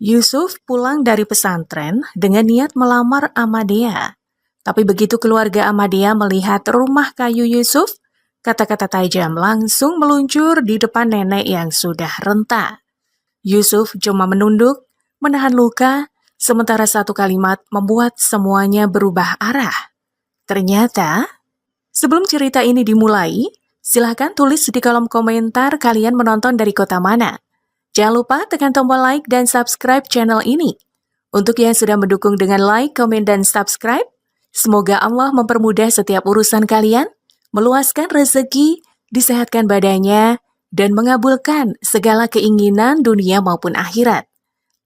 Yusuf pulang dari pesantren dengan niat melamar Amadea. Tapi begitu keluarga Amadea melihat rumah kayu Yusuf, kata-kata tajam langsung meluncur di depan nenek yang sudah renta. Yusuf cuma menunduk, menahan luka, sementara satu kalimat membuat semuanya berubah arah. Ternyata, sebelum cerita ini dimulai, silahkan tulis di kolom komentar kalian menonton dari kota mana. Jangan lupa tekan tombol like dan subscribe channel ini. Untuk yang sudah mendukung dengan like, komen, dan subscribe, semoga Allah mempermudah setiap urusan kalian, meluaskan rezeki, disehatkan badannya, dan mengabulkan segala keinginan dunia maupun akhirat.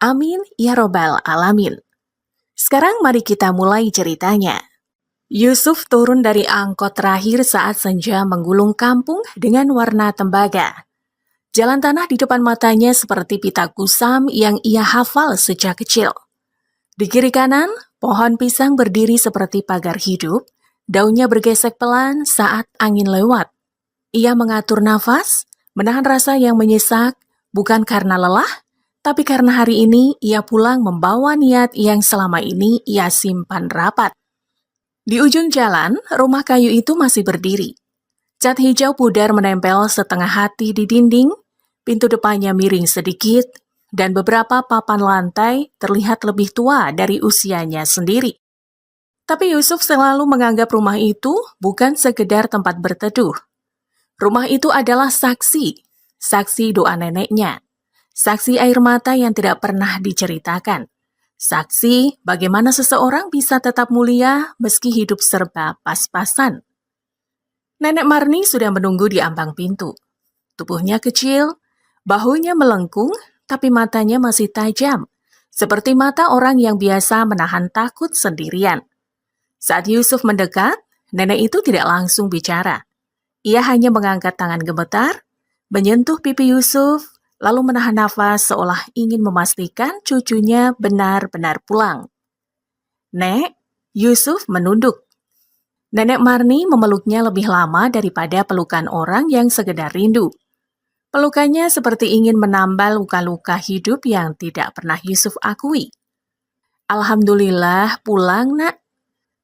Amin ya robbal alamin. Sekarang mari kita mulai ceritanya. Yusuf turun dari angkot terakhir saat senja menggulung kampung dengan warna tembaga. Jalan tanah di depan matanya seperti pita kusam yang ia hafal sejak kecil. Di kiri kanan, pohon pisang berdiri seperti pagar hidup, daunnya bergesek pelan saat angin lewat. Ia mengatur nafas, menahan rasa yang menyesak, bukan karena lelah, tapi karena hari ini ia pulang membawa niat yang selama ini ia simpan rapat. Di ujung jalan, rumah kayu itu masih berdiri. Cat hijau pudar menempel setengah hati di dinding, pintu depannya miring sedikit, dan beberapa papan lantai terlihat lebih tua dari usianya sendiri. Tapi Yusuf selalu menganggap rumah itu bukan sekedar tempat berteduh. Rumah itu adalah saksi doa neneknya, saksi air mata yang tidak pernah diceritakan, saksi bagaimana seseorang bisa tetap mulia meski hidup serba pas-pasan. Nenek Marni sudah menunggu di ambang pintu. Tubuhnya kecil, bahunya melengkung, tapi matanya masih tajam, seperti mata orang yang biasa menahan takut sendirian. Saat Yusuf mendekat, nenek itu tidak langsung bicara. Ia hanya mengangkat tangan gemetar, menyentuh pipi Yusuf, lalu menahan nafas seolah ingin memastikan cucunya benar-benar pulang. "Nek," Yusuf menunduk. Nenek Marni memeluknya lebih lama daripada pelukan orang yang sekedar rindu. Pelukannya seperti ingin menambal luka-luka hidup yang tidak pernah Yusuf akui. "Alhamdulillah pulang, Nak."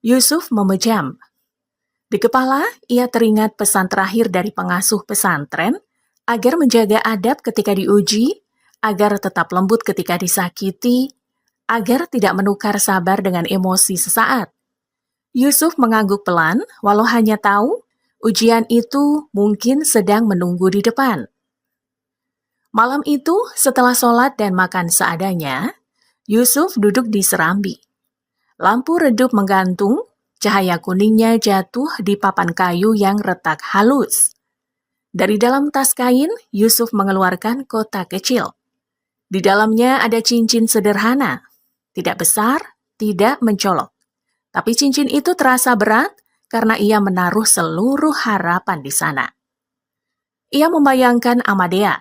Yusuf memejam. Di kepala, ia teringat pesan terakhir dari pengasuh pesantren agar menjaga adab ketika diuji, agar tetap lembut ketika disakiti, agar tidak menukar sabar dengan emosi sesaat. Yusuf mengangguk pelan, walau hanya tahu ujian itu mungkin sedang menunggu di depan. Malam itu, setelah sholat dan makan seadanya, Yusuf duduk di serambi. Lampu redup menggantung, cahaya kuningnya jatuh di papan kayu yang retak halus. Dari dalam tas kain, Yusuf mengeluarkan kotak kecil. Di dalamnya ada cincin sederhana, tidak besar, tidak mencolok. Tapi cincin itu terasa berat karena ia menaruh seluruh harapan di sana. Ia membayangkan Amadea.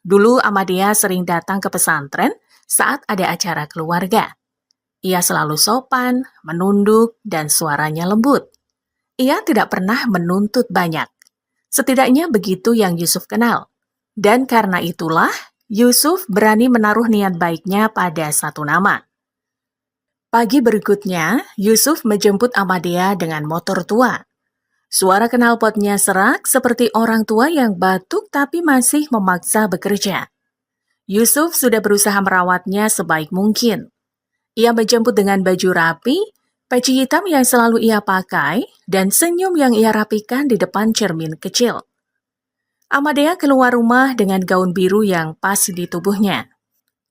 Dulu Amadea sering datang ke pesantren saat ada acara keluarga. Ia selalu sopan, menunduk, dan suaranya lembut. Ia tidak pernah menuntut banyak. Setidaknya begitu yang Yusuf kenal. Dan karena itulah, Yusuf berani menaruh niat baiknya pada satu nama. Pagi berikutnya, Yusuf menjemput Amadea dengan motor tua. Suara knalpotnya serak seperti orang tua yang batuk tapi masih memaksa bekerja. Yusuf sudah berusaha merawatnya sebaik mungkin. Ia menjemput dengan baju rapi, peci hitam yang selalu ia pakai, dan senyum yang ia rapikan di depan cermin kecil. Amadea keluar rumah dengan gaun biru yang pas di tubuhnya.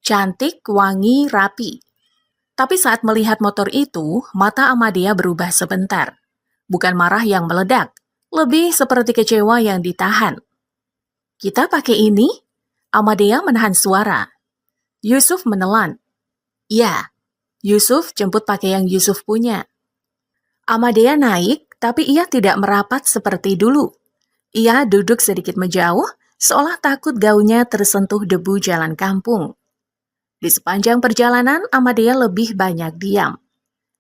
Cantik, wangi, rapi. Tapi saat melihat motor itu, mata Amadea berubah sebentar. Bukan marah yang meledak, lebih seperti kecewa yang ditahan. "Kita pakai ini?" Amadea menahan suara. Yusuf menelan. "Ya." Yusuf jemput pakai yang Yusuf punya. Amadea naik, tapi ia tidak merapat seperti dulu. Ia duduk sedikit menjauh, seolah takut gaunnya tersentuh debu jalan kampung. Di sepanjang perjalanan, Amadea lebih banyak diam.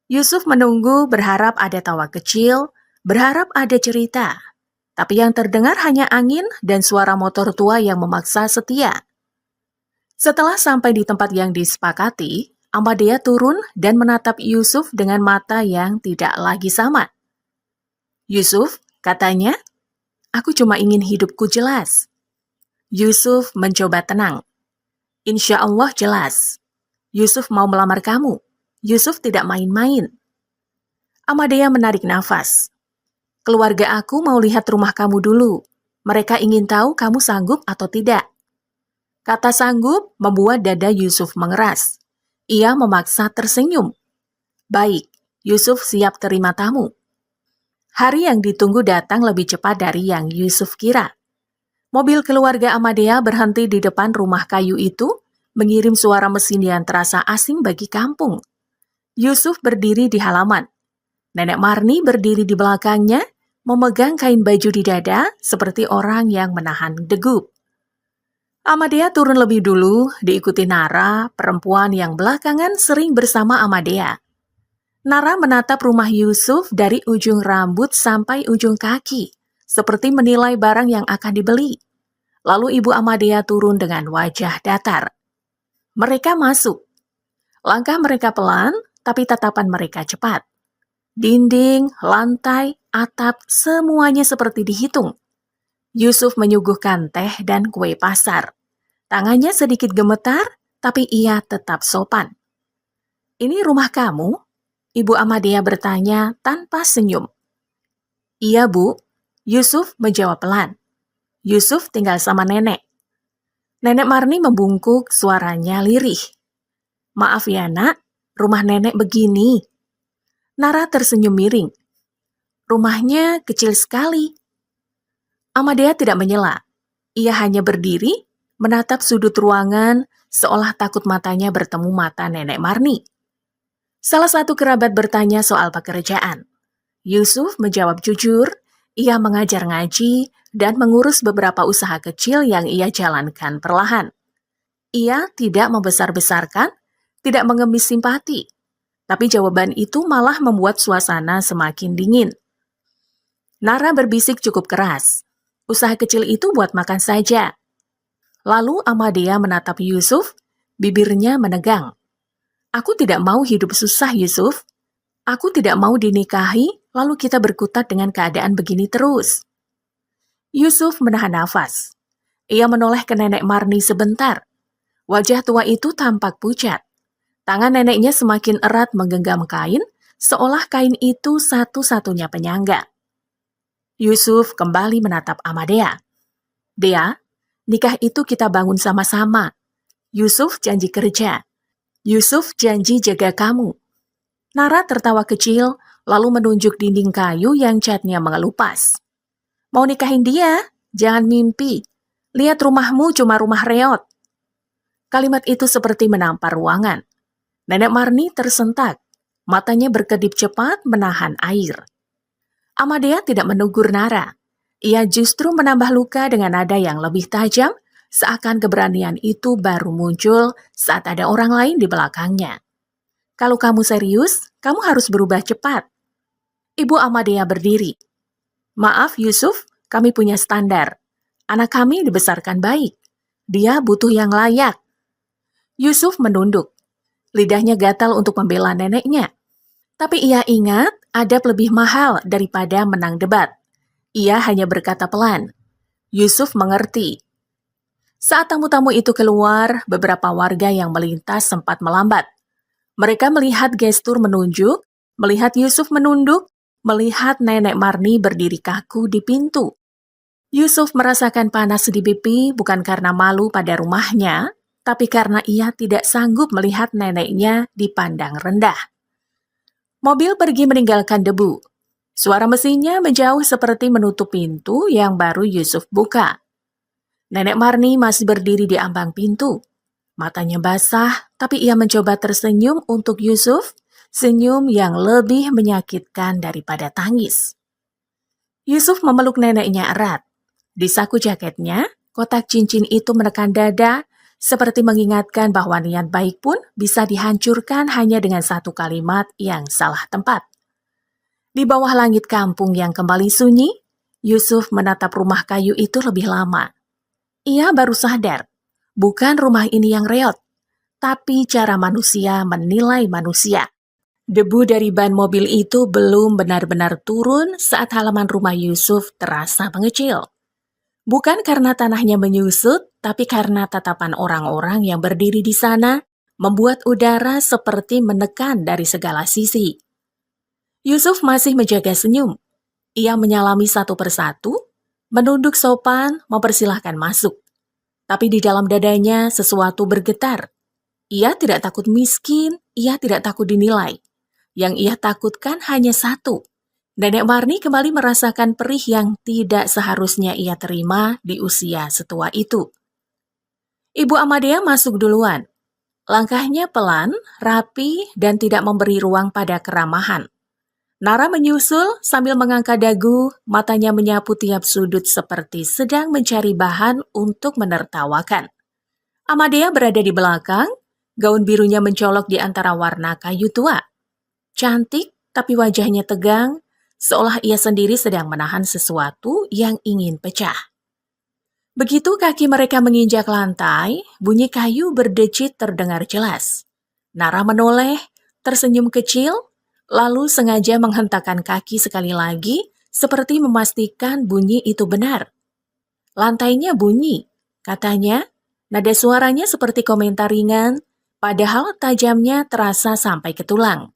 Yusuf menunggu, berharap ada tawa kecil, berharap ada cerita. Tapi yang terdengar hanya angin dan suara motor tua yang memaksa setia. Setelah sampai di tempat yang disepakati, Amadea turun dan menatap Yusuf dengan mata yang tidak lagi sama. "Yusuf," katanya, "aku cuma ingin hidupku jelas." Yusuf mencoba tenang. "Insya Allah jelas. Yusuf mau melamar kamu. Yusuf tidak main-main." Amadea menarik nafas. "Keluarga aku mau lihat rumah kamu dulu. Mereka ingin tahu kamu sanggup atau tidak." Kata sanggup membuat dada Yusuf mengeras. Ia memaksa tersenyum. "Baik, Yusuf siap terima tamu." Hari yang ditunggu datang lebih cepat dari yang Yusuf kira. Mobil keluarga Amadea berhenti di depan rumah kayu itu, mengirim suara mesin yang terasa asing bagi kampung. Yusuf berdiri di halaman. Nenek Marni berdiri di belakangnya, memegang kain baju di dada seperti orang yang menahan degup. Amadea turun lebih dulu, diikuti Nara, perempuan yang belakangan sering bersama Amadea. Nara menatap rumah Yusuf dari ujung rambut sampai ujung kaki, seperti menilai barang yang akan dibeli. Lalu Ibu Amadea turun dengan wajah datar. Mereka masuk. Langkah mereka pelan, tapi tatapan mereka cepat. Dinding, lantai, atap, semuanya seperti dihitung. Yusuf menyuguhkan teh dan kue pasar. Tangannya sedikit gemetar, tapi ia tetap sopan. "Ini rumah kamu?" Ibu Amadea bertanya tanpa senyum. "Iya, Bu." Yusuf menjawab pelan. "Yusuf tinggal sama nenek." Nenek Marni membungkuk, suaranya lirih. "Maaf ya, Nak, rumah nenek begini." Nara tersenyum miring. "Rumahnya kecil sekali." Amadea tidak menyela. Ia hanya berdiri, menatap sudut ruangan, seolah takut matanya bertemu mata Nenek Marni. Salah satu kerabat bertanya soal pekerjaan. Yusuf menjawab jujur, ia mengajar ngaji dan mengurus beberapa usaha kecil yang ia jalankan perlahan. Ia tidak membesar-besarkan, tidak mengemis simpati, tapi jawaban itu malah membuat suasana semakin dingin. Nara berbisik cukup keras. "Usaha kecil itu buat makan saja." Lalu Amadea menatap Yusuf, bibirnya menegang. "Aku tidak mau hidup susah, Yusuf. Aku tidak mau dinikahi, lalu kita berkutat dengan keadaan begini terus." Yusuf menahan nafas. Ia menoleh ke Nenek Marni sebentar. Wajah tua itu tampak pucat. Tangan neneknya semakin erat menggenggam kain, seolah kain itu satu-satunya penyangga. Yusuf kembali menatap Amadea. "Dea, nikah itu kita bangun sama-sama. Yusuf janji kerja. Yusuf janji jaga kamu." Nara tertawa kecil, lalu menunjuk dinding kayu yang catnya mengelupas. "Mau nikahin dia? Jangan mimpi. Lihat rumahmu cuma rumah reot." Kalimat itu seperti menampar ruangan. Nenek Marni tersentak. Matanya berkedip cepat menahan air. Amadea tidak menegur Nara. Ia justru menambah luka dengan nada yang lebih tajam, seakan keberanian itu baru muncul saat ada orang lain di belakangnya. "Kalau kamu serius, kamu harus berubah cepat." Ibu Amadea berdiri. "Maaf Yusuf, kami punya standar. Anak kami dibesarkan baik. Dia butuh yang layak." Yusuf menunduk. Lidahnya gatal untuk membela neneknya. Tapi ia ingat adab lebih mahal daripada menang debat. Ia hanya berkata pelan. Yusuf mengerti. Saat tamu-tamu itu keluar, beberapa warga yang melintas sempat melambat. Mereka melihat gestur menunjuk, melihat Yusuf menunduk, melihat Nenek Marni berdiri kaku di pintu. Yusuf merasakan panas di pipi bukan karena malu pada rumahnya, tapi karena ia tidak sanggup melihat neneknya dipandang rendah. Mobil pergi meninggalkan debu. Suara mesinnya menjauh seperti menutup pintu yang baru Yusuf buka. Nenek Marni masih berdiri di ambang pintu. Matanya basah, tapi ia mencoba tersenyum untuk Yusuf, senyum yang lebih menyakitkan daripada tangis. Yusuf memeluk neneknya erat. Di saku jaketnya, kotak cincin itu menekan dada, seperti mengingatkan bahwa niat baik pun bisa dihancurkan hanya dengan satu kalimat yang salah tempat. Di bawah langit kampung yang kembali sunyi, Yusuf menatap rumah kayu itu lebih lama. Ia baru sadar Bukan rumah ini yang reot, tapi cara manusia menilai manusia. Debu dari ban mobil itu belum benar-benar turun saat halaman rumah Yusuf terasa mengecil. Bukan karena tanahnya menyusut, tapi karena tatapan orang-orang yang berdiri di sana membuat udara seperti menekan dari segala sisi. Yusuf masih menjaga senyum. Ia menyalami satu persatu, menunduk sopan, mempersilahkan masuk. Tapi di dalam dadanya sesuatu bergetar. Ia tidak takut miskin, ia tidak takut dinilai. Yang ia takutkan hanya satu. Nenek Marni kembali merasakan perih yang tidak seharusnya ia terima di usia setua itu. Ibu Amadea masuk duluan. Langkahnya pelan, rapi, dan tidak memberi ruang pada keramahan. Nara menyusul sambil mengangkat dagu, matanya menyapu tiap sudut seperti sedang mencari bahan untuk menertawakan. Amadea berada di belakang, gaun birunya mencolok di antara warna kayu tua. Cantik, tapi wajahnya tegang, seolah ia sendiri sedang menahan sesuatu yang ingin pecah. Begitu kaki mereka menginjak lantai, bunyi kayu berdecit terdengar jelas. Nara menoleh, tersenyum kecil, lalu sengaja menghentakkan kaki sekali lagi, seperti memastikan bunyi itu benar. Lantainya bunyi, katanya, nada suaranya seperti komentar ringan, padahal tajamnya terasa sampai ke tulang.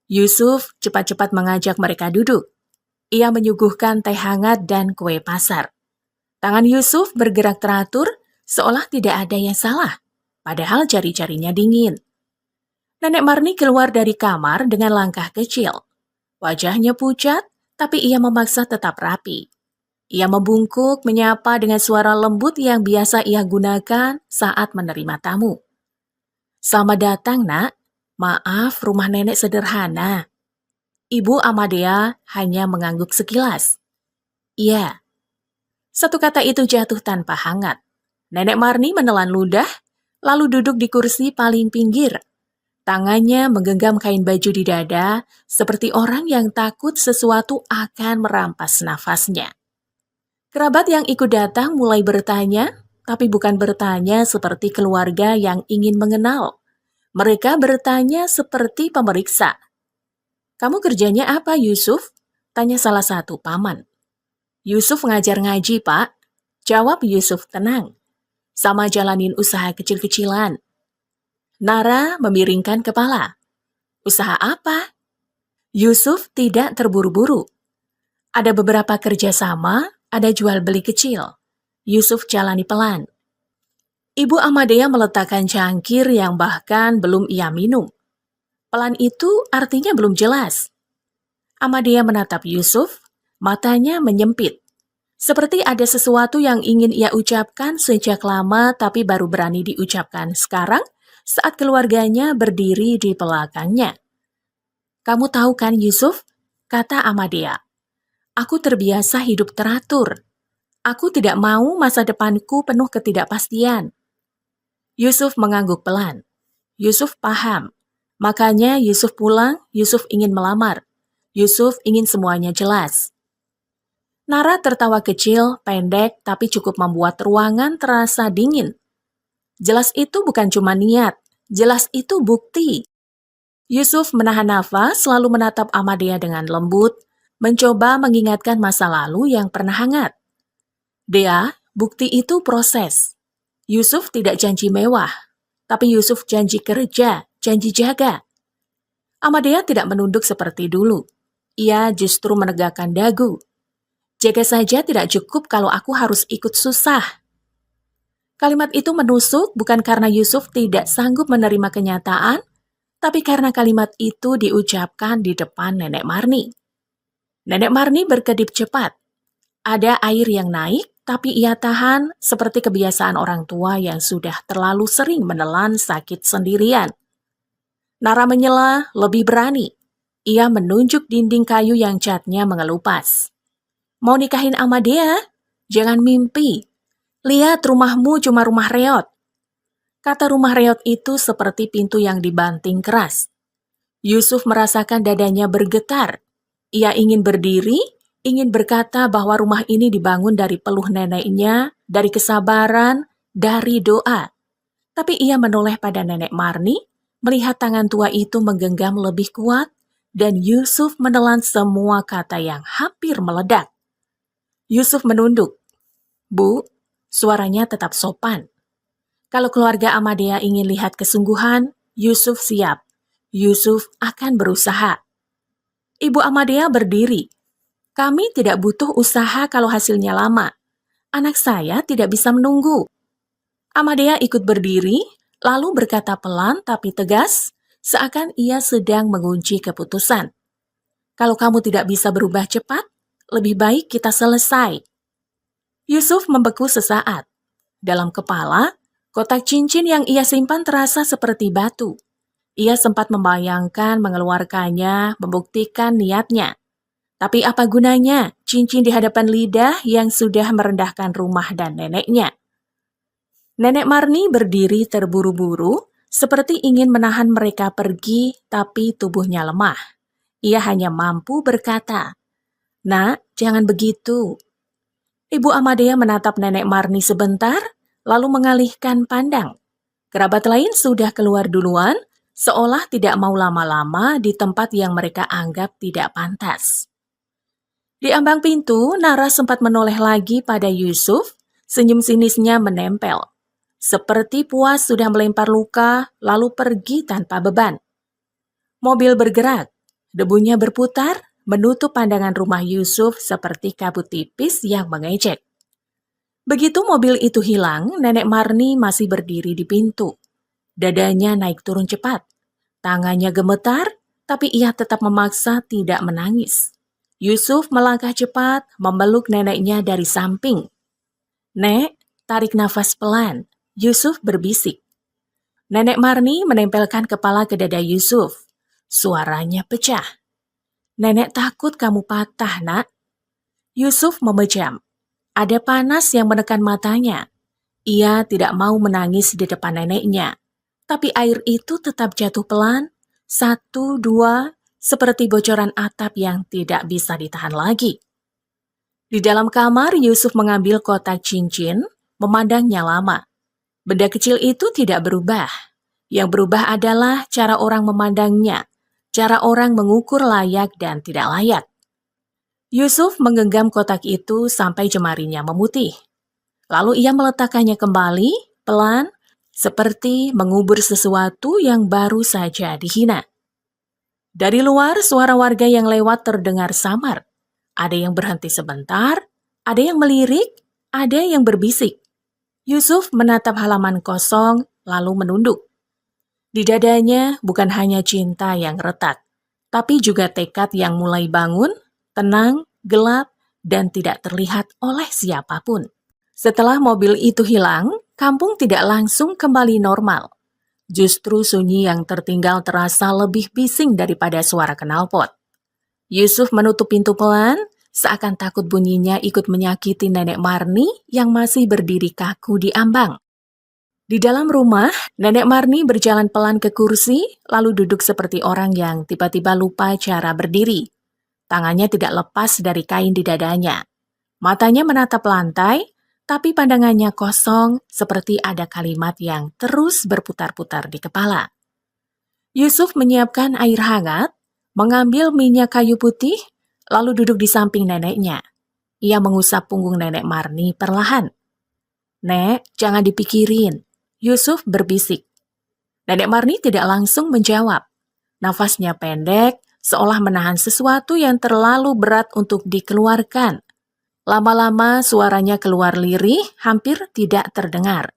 Yusuf cepat-cepat mengajak mereka duduk. Ia menyuguhkan teh hangat dan kue pasar. Tangan Yusuf bergerak teratur, seolah tidak ada yang salah, padahal jari-jarinya dingin. Nenek Marni keluar dari kamar dengan langkah kecil. Wajahnya pucat, tapi ia memaksa tetap rapi. Ia membungkuk, menyapa dengan suara lembut yang biasa ia gunakan saat menerima tamu. "Selamat datang, Nak. Maaf, rumah nenek sederhana." Ibu Amadea hanya mengangguk sekilas. "Iya." Satu kata itu jatuh tanpa hangat. Nenek Marni menelan ludah, lalu duduk di kursi paling pinggir. Tangannya menggenggam kain baju di dada, seperti orang yang takut sesuatu akan merampas nafasnya. Kerabat yang ikut datang mulai bertanya, tapi bukan bertanya seperti keluarga yang ingin mengenal. Mereka bertanya seperti pemeriksa. "Kamu kerjanya apa, Yusuf?" tanya salah satu paman. "Yusuf ngajar ngaji, Pak," jawab Yusuf tenang. "Sama jalanin usaha kecil-kecilan." Nara memiringkan kepala. "Usaha apa?" Yusuf tidak terburu-buru. "Ada beberapa kerjasama, ada jual beli kecil." Yusuf jalani pelan. Ibu Amadea meletakkan cangkir yang bahkan belum ia minum. Pelan itu artinya belum jelas. Amadea menatap Yusuf, matanya menyempit. Seperti ada sesuatu yang ingin ia ucapkan sejak lama tapi baru berani diucapkan sekarang saat keluarganya berdiri di belakangnya. "Kamu tahu kan, Yusuf?" kata Amadea. "Aku terbiasa hidup teratur. Aku tidak mau masa depanku penuh ketidakpastian." Yusuf mengangguk pelan. Yusuf paham. Makanya Yusuf pulang, Yusuf ingin melamar. Yusuf ingin semuanya jelas. Nara tertawa kecil, pendek, tapi cukup membuat ruangan terasa dingin. Jelas itu bukan cuma niat, jelas itu bukti. Yusuf menahan nafas, lalu menatap Amadea dengan lembut, mencoba mengingatkan masa lalu yang pernah hangat. "Dea, bukti itu proses." Yusuf tidak janji mewah, tapi Yusuf janji kerja, janji jaga. Amadea tidak menunduk seperti dulu. Ia justru menegakkan dagu. "Jaga saja tidak cukup kalau aku harus ikut susah." Kalimat itu menusuk bukan karena Yusuf tidak sanggup menerima kenyataan, tapi karena kalimat itu diucapkan di depan Nenek Marni. Nenek Marni berkedip cepat. Ada air yang naik, tapi ia tahan seperti kebiasaan orang tua yang sudah terlalu sering menelan sakit sendirian. Nara menyela lebih berani. Ia menunjuk dinding kayu yang catnya mengelupas. "Mau nikahin Amadea? Jangan mimpi. Lihat rumahmu cuma rumah reot." Kata rumah reot itu seperti pintu yang dibanting keras. Yusuf merasakan dadanya bergetar. Ia ingin berdiri, ingin berkata bahwa rumah ini dibangun dari peluh neneknya, dari kesabaran, dari doa. Tapi ia menoleh pada Nenek Marni, melihat tangan tua itu menggenggam lebih kuat, dan Yusuf menelan semua kata yang hampir meledak. Yusuf menunduk. "Bu," suaranya tetap sopan. Kalau keluarga Amadea ingin lihat kesungguhan, Yusuf siap. Yusuf akan berusaha. Ibu Amadea berdiri. "Kami tidak butuh usaha kalau hasilnya lama. Anak saya tidak bisa menunggu." Amadea ikut berdiri, lalu berkata pelan tapi tegas, seakan ia sedang mengunci keputusan. "Kalau kamu tidak bisa berubah cepat, lebih baik kita selesai." Yusuf membeku sesaat. Dalam kepala, kotak cincin yang ia simpan terasa seperti batu. Ia sempat membayangkan mengeluarkannya, membuktikan niatnya. Tapi apa gunanya cincin di hadapan lidah yang sudah merendahkan rumah dan neneknya? Nenek Marni berdiri terburu-buru, seperti ingin menahan mereka pergi, tapi tubuhnya lemah. Ia hanya mampu berkata, "Nak, jangan begitu." Ibu Amadea menatap Nenek Marni sebentar, lalu mengalihkan pandang. Kerabat lain sudah keluar duluan, seolah tidak mau lama-lama di tempat yang mereka anggap tidak pantas. Di ambang pintu, Nara sempat menoleh lagi pada Yusuf, senyum sinisnya menempel. Seperti puas sudah melempar luka, lalu pergi tanpa beban. Mobil bergerak, debunya berputar, menutup pandangan rumah Yusuf seperti kabut tipis yang mengejek. Begitu mobil itu hilang, Nenek Marni masih berdiri di pintu. Dadanya naik turun cepat. Tangannya gemetar, tapi ia tetap memaksa tidak menangis. Yusuf melangkah cepat, memeluk neneknya dari samping. "Nek, tarik nafas pelan." Yusuf berbisik. Nenek Marni menempelkan kepala ke dada Yusuf. Suaranya pecah. "Nenek takut kamu patah, Nak." Yusuf memejam. Ada panas yang menekan matanya. Ia tidak mau menangis di depan neneknya. Tapi air itu tetap jatuh pelan. 1, 2, seperti bocoran atap yang tidak bisa ditahan lagi. Di dalam kamar, Yusuf mengambil kotak cincin, memandangnya lama. Benda kecil itu tidak berubah. Yang berubah adalah cara orang memandangnya, cara orang mengukur layak dan tidak layak. Yusuf menggenggam kotak itu sampai jemarinya memutih. Lalu ia meletakkannya kembali, pelan, seperti mengubur sesuatu yang baru saja dihina. Dari luar, suara warga yang lewat terdengar samar. Ada yang berhenti sebentar, ada yang melirik, ada yang berbisik. Yusuf menatap halaman kosong, lalu menunduk. Di dadanya bukan hanya cinta yang retak, tapi juga tekad yang mulai bangun, tenang, gelap, dan tidak terlihat oleh siapapun. Setelah mobil itu hilang, kampung tidak langsung kembali normal. Justru sunyi yang tertinggal terasa lebih bising daripada suara knalpot. Yusuf menutup pintu pelan, seakan takut bunyinya ikut menyakiti Nenek Marni yang masih berdiri kaku di ambang. Di dalam rumah, Nenek Marni berjalan pelan ke kursi, lalu duduk seperti orang yang tiba-tiba lupa cara berdiri. Tangannya tidak lepas dari kain di dadanya. Matanya menatap lantai, tapi pandangannya kosong seperti ada kalimat yang terus berputar-putar di kepala. Yusuf menyiapkan air hangat, mengambil minyak kayu putih, lalu duduk di samping neneknya. Ia mengusap punggung Nenek Marni perlahan. "Nek, jangan dipikirin." Yusuf berbisik. Nenek Marni tidak langsung menjawab. Nafasnya pendek, seolah menahan sesuatu yang terlalu berat untuk dikeluarkan. Lama-lama suaranya keluar lirih, hampir tidak terdengar.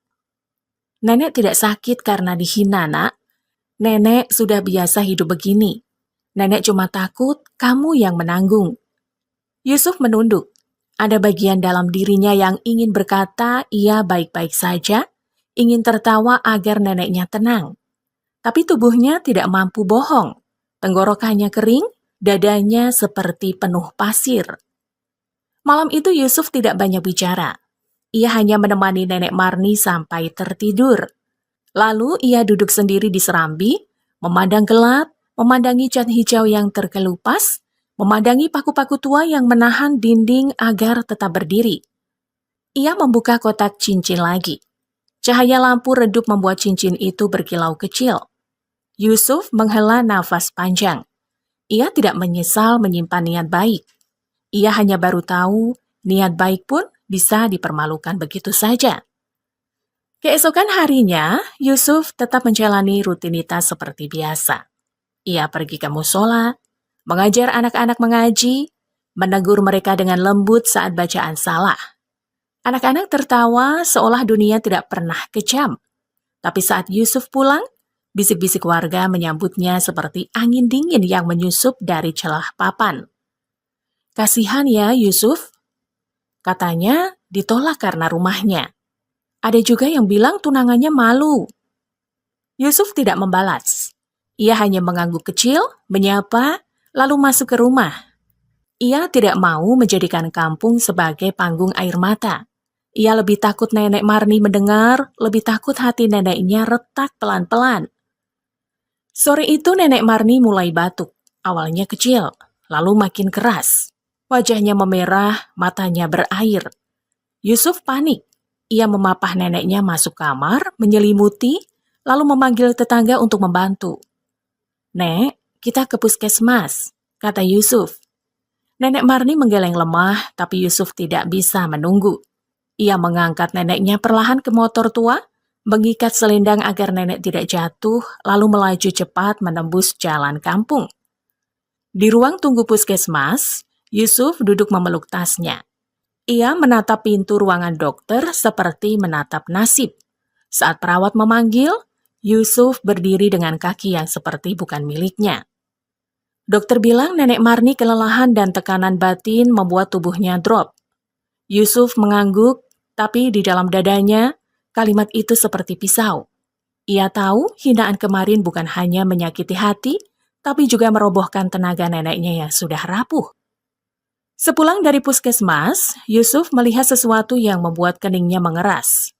"Nenek tidak sakit karena dihina, Nak. Nenek sudah biasa hidup begini. Nenek cuma takut kamu yang menanggung." Yusuf menunduk. Ada bagian dalam dirinya yang ingin berkata ia baik-baik saja, ingin tertawa agar neneknya tenang. Tapi tubuhnya tidak mampu bohong. Tenggorokannya kering, dadanya seperti penuh pasir. Malam itu Yusuf tidak banyak bicara. Ia hanya menemani Nenek Marni sampai tertidur. Lalu ia duduk sendiri di serambi, memandang gelap, memandangi cat hijau yang terkelupas, memandangi paku-paku tua yang menahan dinding agar tetap berdiri. Ia membuka kotak cincin lagi. Cahaya lampu redup membuat cincin itu berkilau kecil. Yusuf menghela nafas panjang. Ia tidak menyesal menyimpan niat baik. Ia hanya baru tahu niat baik pun bisa dipermalukan begitu saja. Keesokan harinya, Yusuf tetap menjalani rutinitas seperti biasa. Ia pergi ke musola, mengajar anak-anak mengaji, menegur mereka dengan lembut saat bacaan salah. Anak-anak tertawa seolah dunia tidak pernah kejam. Tapi saat Yusuf pulang, bisik-bisik warga menyambutnya seperti angin dingin yang menyusup dari celah papan. Kasihan ya Yusuf, katanya ditolak karena rumahnya. Ada juga yang bilang tunangannya malu. Yusuf tidak membalas. Ia hanya mengangguk kecil, menyapa, lalu masuk ke rumah. Ia tidak mau menjadikan kampung sebagai panggung air mata. Ia lebih takut nenek Marni mendengar, lebih takut hati neneknya retak pelan-pelan. Sore itu nenek Marni mulai batuk, awalnya kecil, lalu makin keras. Wajahnya memerah, matanya berair. Yusuf panik. Ia memapah neneknya masuk kamar, menyelimuti, lalu memanggil tetangga untuk membantu. "Nek, kita ke puskesmas," kata Yusuf. Nenek Marni menggeleng lemah, tapi Yusuf tidak bisa menunggu. Ia mengangkat neneknya perlahan ke motor tua, mengikat selendang agar nenek tidak jatuh, lalu melaju cepat menembus jalan kampung. Di ruang tunggu puskesmas, Yusuf duduk memeluk tasnya. Ia menatap pintu ruangan dokter seperti menatap nasib. Saat perawat memanggil, Yusuf berdiri dengan kaki yang seperti bukan miliknya. Dokter bilang nenek Marni kelelahan dan tekanan batin membuat tubuhnya drop. Yusuf mengangguk, tapi di dalam dadanya, kalimat itu seperti pisau. Ia tahu hinaan kemarin bukan hanya menyakiti hati, tapi juga merobohkan tenaga neneknya yang sudah rapuh. Sepulang dari puskesmas, Yusuf melihat sesuatu yang membuat keningnya mengeras.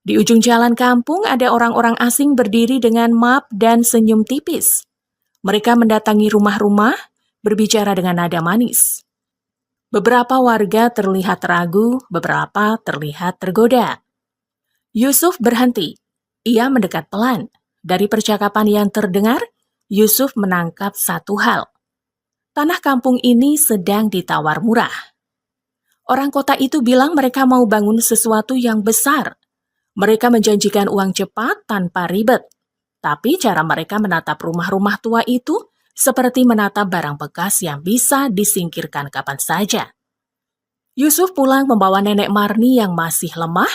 Di ujung jalan kampung ada orang-orang asing berdiri dengan map dan senyum tipis. Mereka mendatangi rumah-rumah, berbicara dengan nada manis. Beberapa warga terlihat ragu, beberapa terlihat tergoda. Yusuf berhenti. Ia mendekat pelan. Dari percakapan yang terdengar, Yusuf menangkap satu hal. Tanah kampung ini sedang ditawar murah. Orang kota itu bilang mereka mau bangun sesuatu yang besar. Mereka menjanjikan uang cepat tanpa ribet. Tapi cara mereka menatap rumah-rumah tua itu seperti menatap barang bekas yang bisa disingkirkan kapan saja. Yusuf pulang membawa nenek Marni yang masih lemah,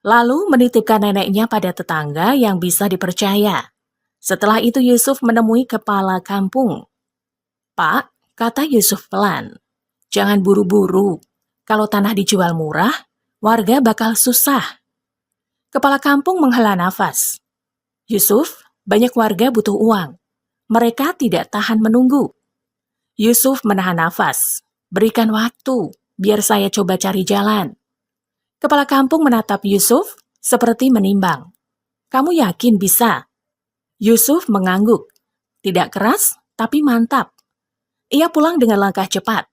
lalu menitipkan neneknya pada tetangga yang bisa dipercaya. Setelah itu Yusuf menemui kepala kampung. "Pak," kata Yusuf pelan, "jangan buru-buru. Kalau tanah dijual murah, warga bakal susah." Kepala kampung menghela nafas. "Yusuf, banyak warga butuh uang. Mereka tidak tahan menunggu." Yusuf menahan nafas. "Berikan waktu, biar saya coba cari jalan." Kepala kampung menatap Yusuf seperti menimbang. "Kamu yakin bisa?" Yusuf mengangguk. Tidak keras, tapi mantap. Ia pulang dengan langkah cepat.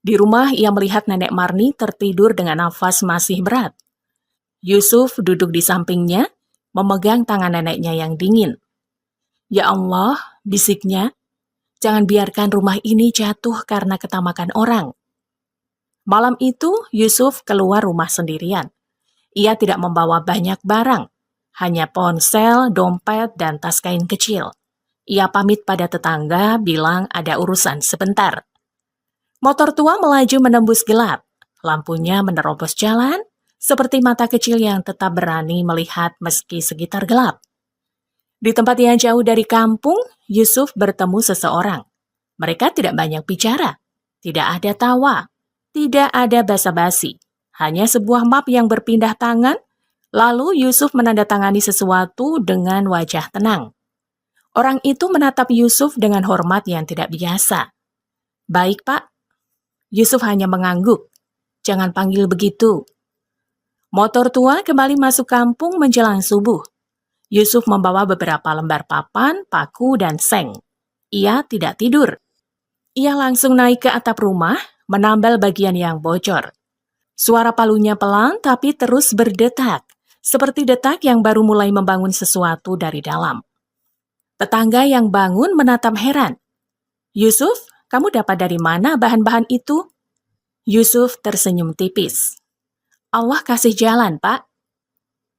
Di rumah ia melihat nenek Marni tertidur dengan nafas masih berat. Yusuf duduk di sampingnya, memegang tangan neneknya yang dingin. "Ya Allah," bisiknya, "jangan biarkan rumah ini jatuh karena ketamakan orang." Malam itu, Yusuf keluar rumah sendirian. Ia tidak membawa banyak barang, hanya ponsel, dompet, dan tas kain kecil. Ia pamit pada tetangga, bilang ada urusan sebentar. Motor tua melaju menembus gelap. Lampunya menerobos jalan, seperti mata kecil yang tetap berani melihat meski sekitar gelap. Di tempat yang jauh dari kampung, Yusuf bertemu seseorang. Mereka tidak banyak bicara, tidak ada tawa, tidak ada basa-basi, hanya sebuah map yang berpindah tangan. Lalu Yusuf menandatangani sesuatu dengan wajah tenang. Orang itu menatap Yusuf dengan hormat yang tidak biasa. "Baik, Pak." Yusuf hanya mengangguk. "Jangan panggil begitu." Motor tua kembali masuk kampung menjelang subuh. Yusuf membawa beberapa lembar papan, paku, dan seng. Ia tidak tidur. Ia langsung naik ke atap rumah, menambal bagian yang bocor. Suara palunya pelan tapi terus berdetak, seperti detak yang baru mulai membangun sesuatu dari dalam. Tetangga yang bangun menatap heran. "Yusuf, kamu dapat dari mana bahan-bahan itu?" Yusuf tersenyum tipis. "Allah kasih jalan, Pak."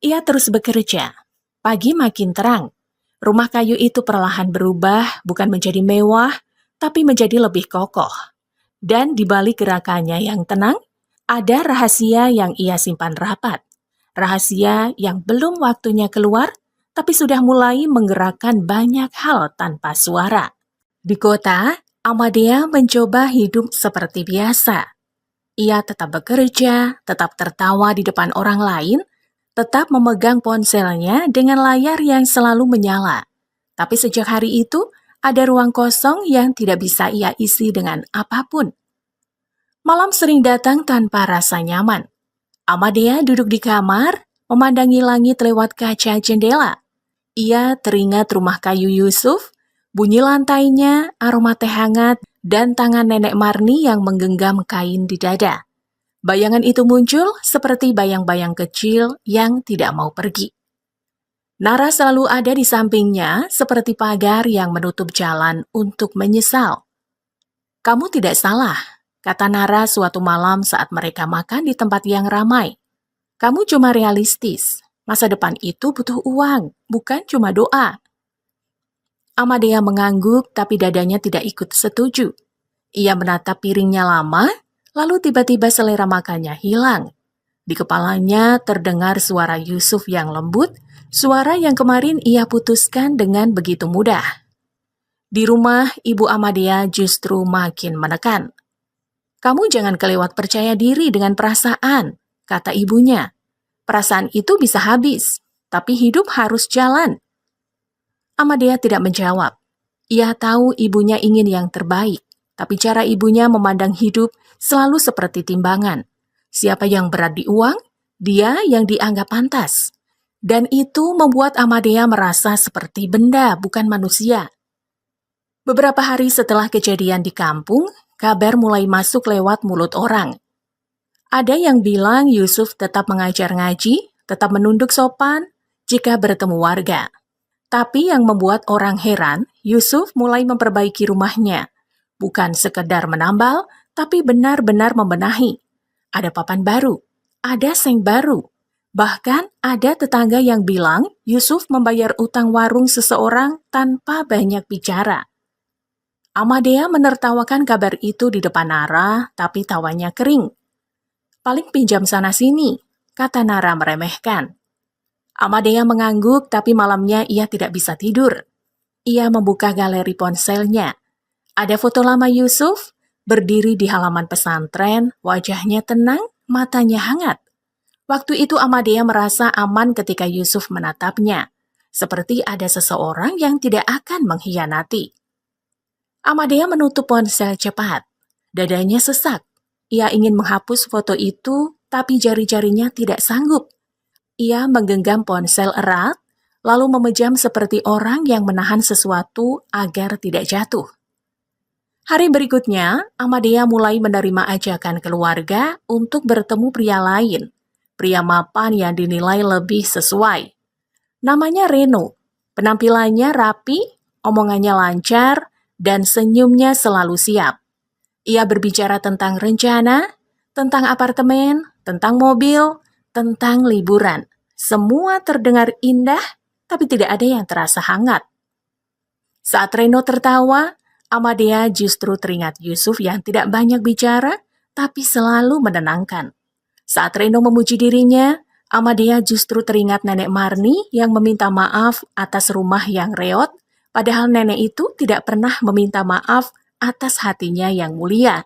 Ia terus bekerja. Pagi makin terang. Rumah kayu itu perlahan berubah, bukan menjadi mewah, tapi menjadi lebih kokoh. Dan di balik gerakannya yang tenang, ada rahasia yang ia simpan rapat. Rahasia yang belum waktunya keluar, tapi sudah mulai menggerakkan banyak hal tanpa suara. Di kota, Amadea mencoba hidup seperti biasa. Ia tetap bekerja, tetap tertawa di depan orang lain, tetap memegang ponselnya dengan layar yang selalu menyala. Tapi sejak hari itu, ada ruang kosong yang tidak bisa ia isi dengan apapun. Malam sering datang tanpa rasa nyaman. Amadea duduk di kamar, memandangi langit lewat kaca jendela. Ia teringat rumah kayu Yusuf, bunyi lantainya, aroma teh hangat, dan tangan nenek Marni yang menggenggam kain di dada. Bayangan itu muncul seperti bayang-bayang kecil yang tidak mau pergi. Nara selalu ada di sampingnya seperti pagar yang menutup jalan untuk menyesal. "Kamu tidak salah," kata Nara suatu malam saat mereka makan di tempat yang ramai. "Kamu cuma realistis. Masa depan itu butuh uang, bukan cuma doa." Amadea mengangguk tapi dadanya tidak ikut setuju. Ia menatap piringnya lama, lalu tiba-tiba selera makannya hilang. Di kepalanya terdengar suara Yusuf yang lembut, suara yang kemarin ia putuskan dengan begitu mudah. Di rumah, Ibu Amadea justru makin menekan. "Kamu jangan kelewat percaya diri dengan perasaan," kata ibunya. "Perasaan itu bisa habis, tapi hidup harus jalan." Amadea tidak menjawab. Ia tahu ibunya ingin yang terbaik. Tapi cara ibunya memandang hidup selalu seperti timbangan. Siapa yang berat di uang, dia yang dianggap pantas. Dan itu membuat Amadea merasa seperti benda, bukan manusia. Beberapa hari setelah kejadian di kampung, kabar mulai masuk lewat mulut orang. Ada yang bilang Yusuf tetap mengajar ngaji, tetap menunduk sopan jika bertemu warga. Tapi yang membuat orang heran, Yusuf mulai memperbaiki rumahnya. Bukan sekedar menambal, tapi benar-benar membenahi. Ada papan baru, ada seng baru. Bahkan ada tetangga yang bilang Yusuf membayar utang warung seseorang tanpa banyak bicara. Amadea menertawakan kabar itu di depan Nara, tapi tawanya kering. "Paling pinjam sana-sini," kata Nara meremehkan. Amadea mengangguk, tapi malamnya ia tidak bisa tidur. Ia membuka galeri ponselnya. Ada foto lama Yusuf, berdiri di halaman pesantren, wajahnya tenang, matanya hangat. Waktu itu Amadea merasa aman ketika Yusuf menatapnya, seperti ada seseorang yang tidak akan mengkhianati. Amadea menutup ponsel cepat. Dadanya sesak. Ia ingin menghapus foto itu, tapi jari-jarinya tidak sanggup. Ia menggenggam ponsel erat, lalu memejam seperti orang yang menahan sesuatu agar tidak jatuh. Hari berikutnya, Amadea mulai menerima ajakan keluarga untuk bertemu pria lain, pria mapan yang dinilai lebih sesuai. Namanya Reno, penampilannya rapi, omongannya lancar, dan senyumnya selalu siap. Ia berbicara tentang rencana, tentang apartemen, tentang mobil, tentang liburan. Semua terdengar indah, tapi tidak ada yang terasa hangat. Saat Reno tertawa, Amadea justru teringat Yusuf yang tidak banyak bicara, tapi selalu menenangkan. Saat Reno memuji dirinya, Amadea justru teringat nenek Marni yang meminta maaf atas rumah yang reot, padahal nenek itu tidak pernah meminta maaf atas hatinya yang mulia.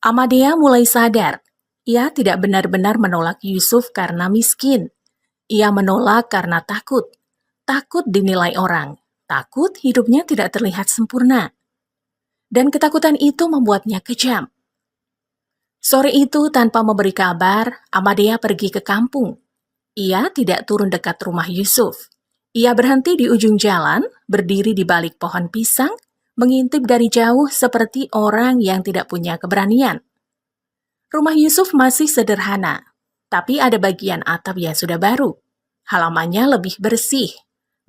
Amadea mulai sadar, ia tidak benar-benar menolak Yusuf karena miskin. Ia menolak karena takut. Takut dinilai orang. Takut hidupnya tidak terlihat sempurna. Dan ketakutan itu membuatnya kejam. Sore itu tanpa memberi kabar, Amadea pergi ke kampung. Ia tidak turun dekat rumah Yusuf. Ia berhenti di ujung jalan, berdiri di balik pohon pisang, mengintip dari jauh seperti orang yang tidak punya keberanian. Rumah Yusuf masih sederhana. Tapi ada bagian atap yang sudah baru. Halamannya lebih bersih.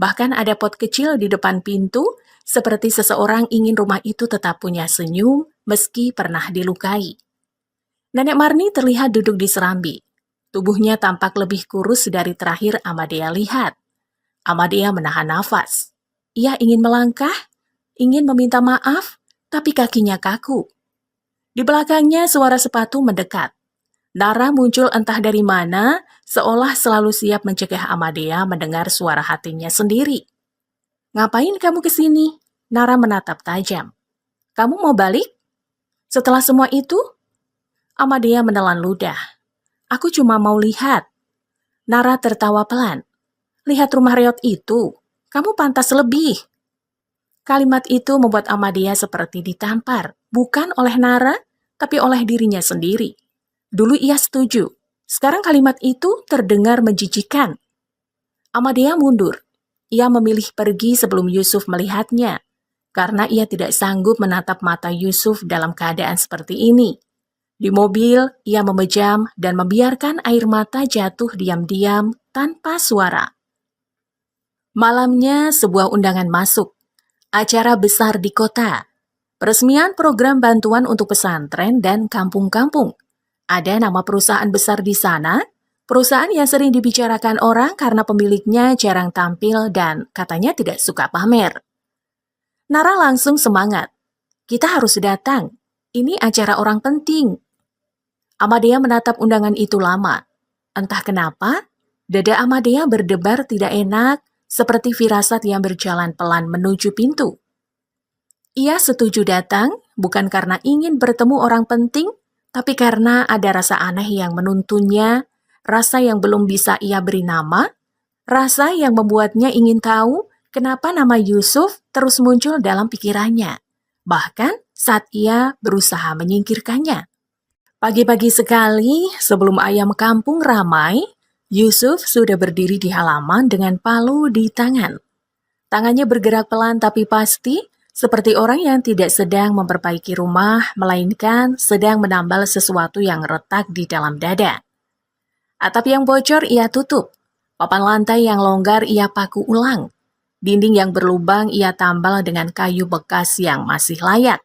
Bahkan ada pot kecil di depan pintu, seperti seseorang ingin rumah itu tetap punya senyum meski pernah dilukai. Nenek Marni terlihat duduk di serambi. Tubuhnya tampak lebih kurus dari terakhir Amadea lihat. Amadea menahan nafas. Ia ingin melangkah, ingin meminta maaf, tapi kakinya kaku. Di belakangnya suara sepatu mendekat. Nara muncul entah dari mana, seolah selalu siap mencegah Amadea mendengar suara hatinya sendiri. "Ngapain kamu kesini?" Nara menatap tajam. "Kamu mau balik? Setelah semua itu?" Amadea menelan ludah. "Aku cuma mau lihat." Nara tertawa pelan. "Lihat rumah reot itu, kamu pantas lebih." Kalimat itu membuat Amadea seperti ditampar, bukan oleh Nara, tapi oleh dirinya sendiri. Dulu ia setuju, sekarang kalimat itu terdengar menjijikan. Amadea mundur. Ia memilih pergi sebelum Yusuf melihatnya, karena ia tidak sanggup menatap mata Yusuf dalam keadaan seperti ini. Di mobil, ia memejam dan membiarkan air mata jatuh diam-diam tanpa suara. Malamnya, sebuah undangan masuk. Acara besar di kota. Peresmian program bantuan untuk pesantren dan kampung-kampung. Ada nama perusahaan besar di sana, perusahaan yang sering dibicarakan orang karena pemiliknya jarang tampil dan katanya tidak suka pamer. Nara langsung semangat. "Kita harus datang. Ini acara orang penting." Amadea menatap undangan itu lama. Entah kenapa, dada Amadea berdebar tidak enak, seperti firasat yang berjalan pelan menuju pintu. Ia setuju datang, bukan karena ingin bertemu orang penting, tapi karena ada rasa aneh yang menuntunnya, rasa yang belum bisa ia beri nama, rasa yang membuatnya ingin tahu kenapa nama Yusuf terus muncul dalam pikirannya, bahkan saat ia berusaha menyingkirkannya. Pagi-pagi sekali, sebelum ayam kampung ramai, Yusuf sudah berdiri di halaman dengan palu di tangan. Tangannya bergerak pelan tapi pasti, seperti orang yang tidak sedang memperbaiki rumah, melainkan sedang menambal sesuatu yang retak di dalam dada. Atap yang bocor ia tutup, papan lantai yang longgar ia paku ulang, dinding yang berlubang ia tambal dengan kayu bekas yang masih layak.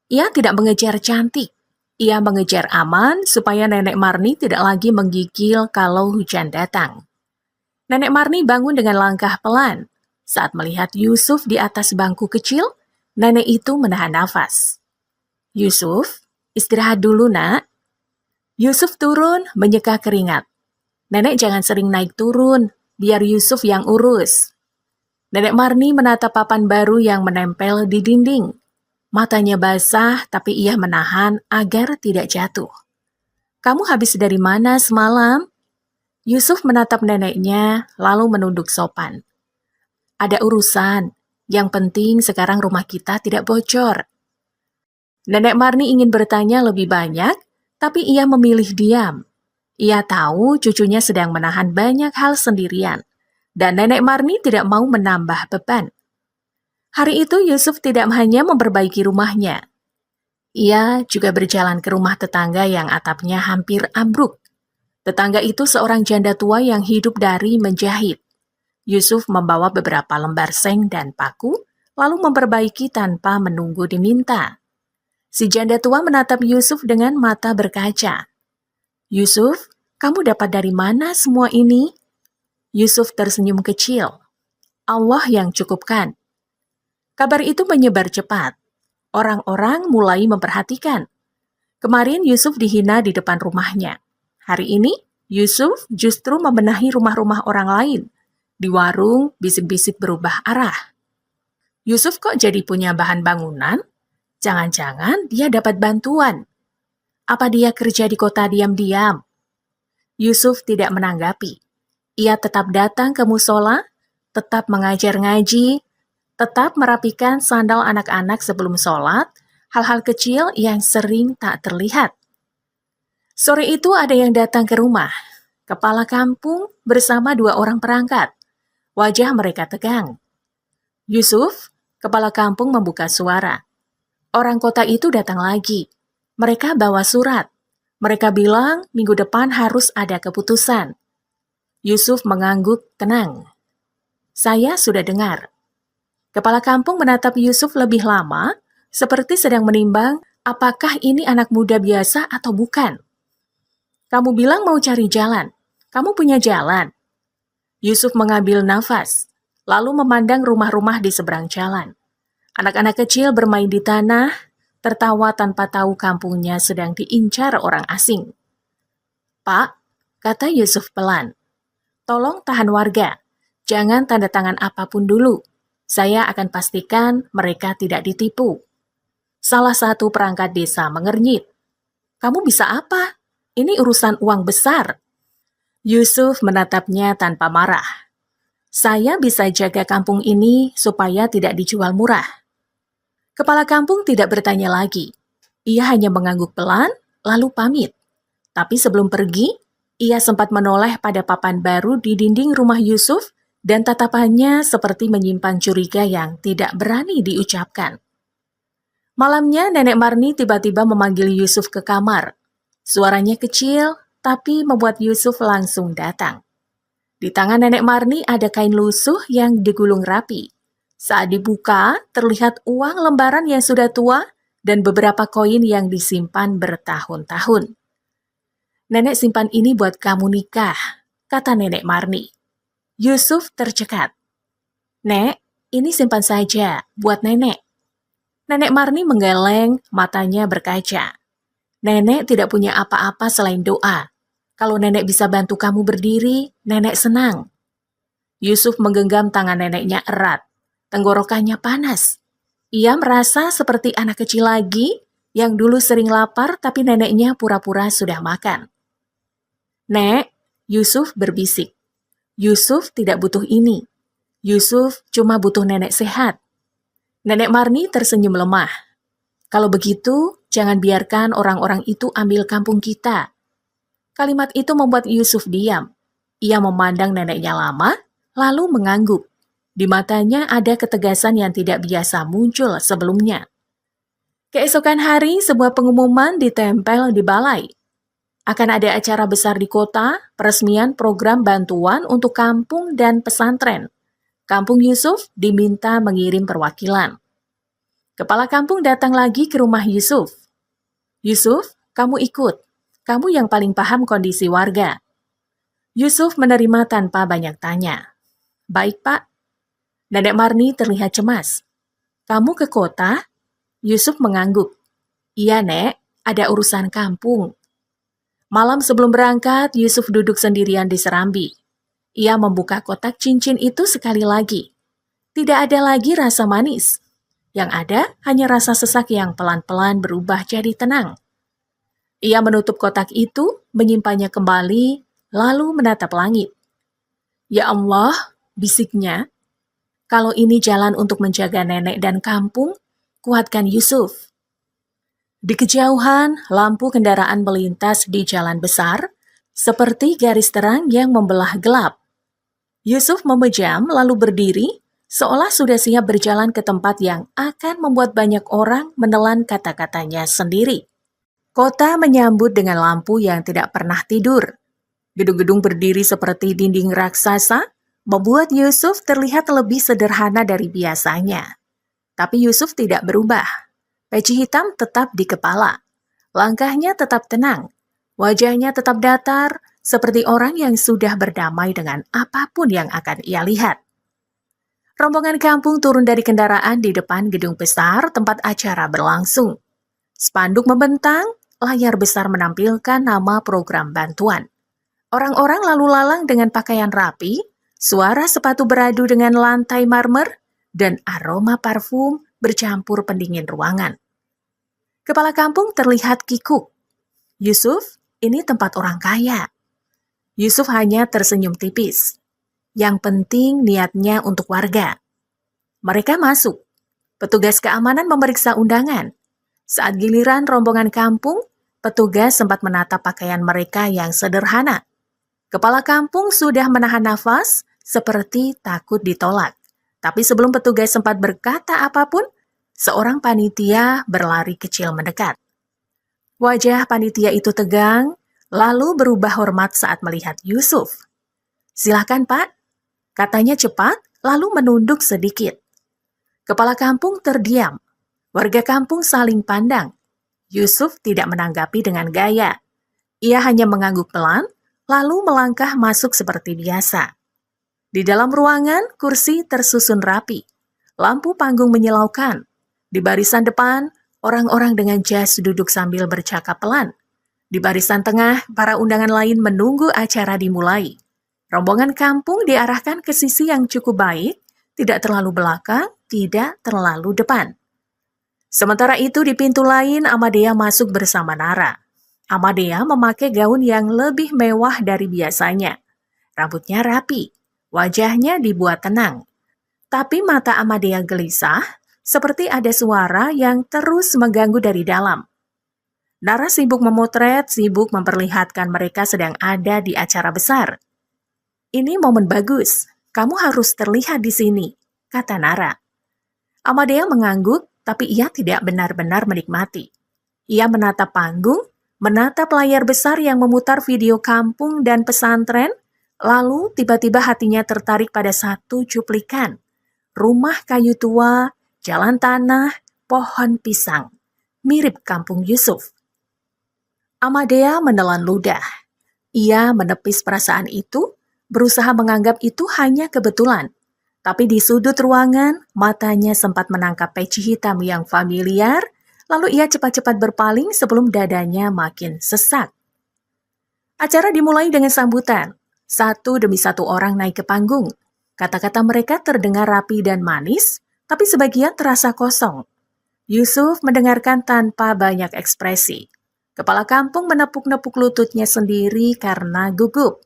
Ia tidak mengejar cantik, ia mengejar aman supaya Nenek Marni tidak lagi menggigil kalau hujan datang. Nenek Marni bangun dengan langkah pelan. Saat melihat Yusuf di atas bangku kecil, nenek itu menahan nafas. "Yusuf, istirahat dulu, Nak." Yusuf turun, menyeka keringat. "Nenek jangan sering naik turun, biar Yusuf yang urus." Nenek Marni menatap papan baru yang menempel di dinding. Matanya basah, tapi ia menahan agar tidak jatuh. "Kamu habis dari mana semalam?" Yusuf menatap neneknya, lalu menunduk sopan. "Ada urusan. Yang penting sekarang rumah kita tidak bocor." Nenek Marni ingin bertanya lebih banyak, tapi ia memilih diam. Ia tahu cucunya sedang menahan banyak hal sendirian, dan Nenek Marni tidak mau menambah beban. Hari itu Yusuf tidak hanya memperbaiki rumahnya. Ia juga berjalan ke rumah tetangga yang atapnya hampir ambruk. Tetangga itu seorang janda tua yang hidup dari menjahit. Yusuf membawa beberapa lembar seng dan paku, lalu memperbaiki tanpa menunggu diminta. Si janda tua menatap Yusuf dengan mata berkaca. "Yusuf, kamu dapat dari mana semua ini?" Yusuf tersenyum kecil. "Allah yang cukupkan." Kabar itu menyebar cepat. Orang-orang mulai memperhatikan. Kemarin Yusuf dihina di depan rumahnya. Hari ini, Yusuf justru membenahi rumah-rumah orang lain. Di warung, bisik-bisik berubah arah. "Yusuf kok jadi punya bahan bangunan? Jangan-jangan dia dapat bantuan. Apa dia kerja di kota diam-diam?" Yusuf tidak menanggapi. Ia tetap datang ke musola, tetap mengajar ngaji, tetap merapikan sandal anak-anak sebelum sholat, hal-hal kecil yang sering tak terlihat. Sore itu ada yang datang ke rumah. Kepala kampung bersama 2 orang perangkat. Wajah mereka tegang. "Yusuf," kepala kampung membuka suara. Orang kota itu datang lagi. Mereka bawa surat. Mereka bilang minggu depan harus ada keputusan. Yusuf mengangguk tenang. Saya sudah dengar. Kepala kampung menatap Yusuf lebih lama, seperti sedang menimbang apakah ini anak muda biasa atau bukan. Kamu bilang mau cari jalan. Kamu punya jalan. Yusuf mengambil nafas, lalu memandang rumah-rumah di seberang jalan. Anak-anak kecil bermain di tanah, tertawa tanpa tahu kampungnya sedang diincar orang asing. Pak, kata Yusuf pelan, tolong tahan warga. Jangan tanda tangan apapun dulu. Saya akan pastikan mereka tidak ditipu. Salah satu perangkat desa mengernyit. Kamu bisa apa? Ini urusan uang besar. Yusuf menatapnya tanpa marah. Saya bisa jaga kampung ini supaya tidak dijual murah. Kepala kampung tidak bertanya lagi. Ia hanya mengangguk pelan, lalu pamit. Tapi sebelum pergi, ia sempat menoleh pada papan baru di dinding rumah Yusuf dan tatapannya seperti menyimpan curiga yang tidak berani diucapkan. Malamnya, Nenek Marni tiba-tiba memanggil Yusuf ke kamar. Suaranya kecil, tapi membuat Yusuf langsung datang. Di tangan Nenek Marni ada kain lusuh yang digulung rapi. Saat dibuka, terlihat uang lembaran yang sudah tua dan beberapa koin yang disimpan bertahun-tahun. Nenek simpan ini buat kamu nikah, kata Nenek Marni. Yusuf tercekat. Nek, ini simpan saja, buat nenek. Nenek Marni menggeleng, matanya berkaca. Nenek tidak punya apa-apa selain doa. Kalau nenek bisa bantu kamu berdiri, nenek senang. Yusuf menggenggam tangan neneknya erat. Tenggorokannya panas. Ia merasa seperti anak kecil lagi yang dulu sering lapar tapi neneknya pura-pura sudah makan. Nek, Yusuf berbisik. Yusuf tidak butuh ini. Yusuf cuma butuh nenek sehat. Nenek Marni tersenyum lemah. Kalau begitu, jangan biarkan orang-orang itu ambil kampung kita. Kalimat itu membuat Yusuf diam. Ia memandang neneknya lama, lalu mengangguk. Di matanya ada ketegasan yang tidak biasa muncul sebelumnya. Keesokan hari, sebuah pengumuman ditempel di balai. Akan ada acara besar di kota, peresmian program bantuan untuk kampung dan pesantren. Kampung Yusuf diminta mengirim perwakilan. Kepala kampung datang lagi ke rumah Yusuf. Yusuf, kamu ikut. Kamu yang paling paham kondisi warga. Yusuf menerima tanpa banyak tanya. Baik, Pak. Nenek Marni terlihat cemas. Kamu ke kota? Yusuf mengangguk. Iya, Nek. Ada urusan kampung. Malam sebelum berangkat, Yusuf duduk sendirian di serambi. Ia membuka kotak cincin itu sekali lagi. Tidak ada lagi rasa manis. Yang ada hanya rasa sesak yang pelan-pelan berubah jadi tenang. Ia menutup kotak itu, menyimpannya kembali, lalu menatap langit. Ya Allah, bisiknya, kalau ini jalan untuk menjaga nenek dan kampung, kuatkan Yusuf. Di kejauhan, lampu kendaraan melintas di jalan besar, seperti garis terang yang membelah gelap. Yusuf memejam lalu berdiri, seolah sudah siap berjalan ke tempat yang akan membuat banyak orang menelan kata-katanya sendiri. Kota menyambut dengan lampu yang tidak pernah tidur. Gedung-gedung berdiri seperti dinding raksasa, membuat Yusuf terlihat lebih sederhana dari biasanya. Tapi Yusuf tidak berubah. Peci hitam tetap di kepala. Langkahnya tetap tenang. Wajahnya tetap datar, seperti orang yang sudah berdamai dengan apapun yang akan ia lihat. Rombongan kampung turun dari kendaraan di depan gedung besar tempat acara berlangsung. Spanduk membentang, layar besar menampilkan nama program bantuan. Orang-orang lalu lalang dengan pakaian rapi, suara sepatu beradu dengan lantai marmer, dan aroma parfum bercampur pendingin ruangan. Kepala kampung terlihat kikuk. Yusuf, ini tempat orang kaya. Yusuf hanya tersenyum tipis. Yang penting niatnya untuk warga. Mereka masuk. Petugas keamanan memeriksa undangan. Saat giliran rombongan kampung, petugas sempat menatap pakaian mereka yang sederhana. Kepala kampung sudah menahan nafas, seperti takut ditolak. Tapi sebelum petugas sempat berkata apapun, seorang panitia berlari kecil mendekat. Wajah panitia itu tegang, lalu berubah hormat saat melihat Yusuf. "Silakan Pak," katanya cepat, lalu menunduk sedikit. Kepala kampung terdiam. Warga kampung saling pandang. Yusuf tidak menanggapi dengan gaya. Ia hanya mengangguk pelan, lalu melangkah masuk seperti biasa. Di dalam ruangan, kursi tersusun rapi. Lampu panggung menyilaukan. Di barisan depan, orang-orang dengan jas duduk sambil bercakap pelan. Di barisan tengah, para undangan lain menunggu acara dimulai. Rombongan kampung diarahkan ke sisi yang cukup baik, tidak terlalu belakang, tidak terlalu depan. Sementara itu di pintu lain, Amadea masuk bersama Nara. Amadea memakai gaun yang lebih mewah dari biasanya. Rambutnya rapi, wajahnya dibuat tenang. Tapi mata Amadea gelisah, seperti ada suara yang terus mengganggu dari dalam. Nara sibuk memotret, sibuk memperlihatkan mereka sedang ada di acara besar. "Ini momen bagus, kamu harus terlihat di sini," kata Nara. Amadea mengangguk, tapi ia tidak benar-benar menikmati. Ia menatap panggung, menatap layar besar yang memutar video kampung dan pesantren, lalu tiba-tiba hatinya tertarik pada satu cuplikan. Rumah kayu tua, jalan tanah, pohon pisang. Mirip kampung Yusuf. Amadea menelan ludah. Ia menepis perasaan itu, berusaha menganggap itu hanya kebetulan. Tapi di sudut ruangan, matanya sempat menangkap peci hitam yang familiar, lalu ia cepat-cepat berpaling sebelum dadanya makin sesak. Acara dimulai dengan sambutan. Satu demi satu orang naik ke panggung. Kata-kata mereka terdengar rapi dan manis, tapi sebagian terasa kosong. Yusuf mendengarkan tanpa banyak ekspresi. Kepala kampung menepuk-nepuk lututnya sendiri karena gugup.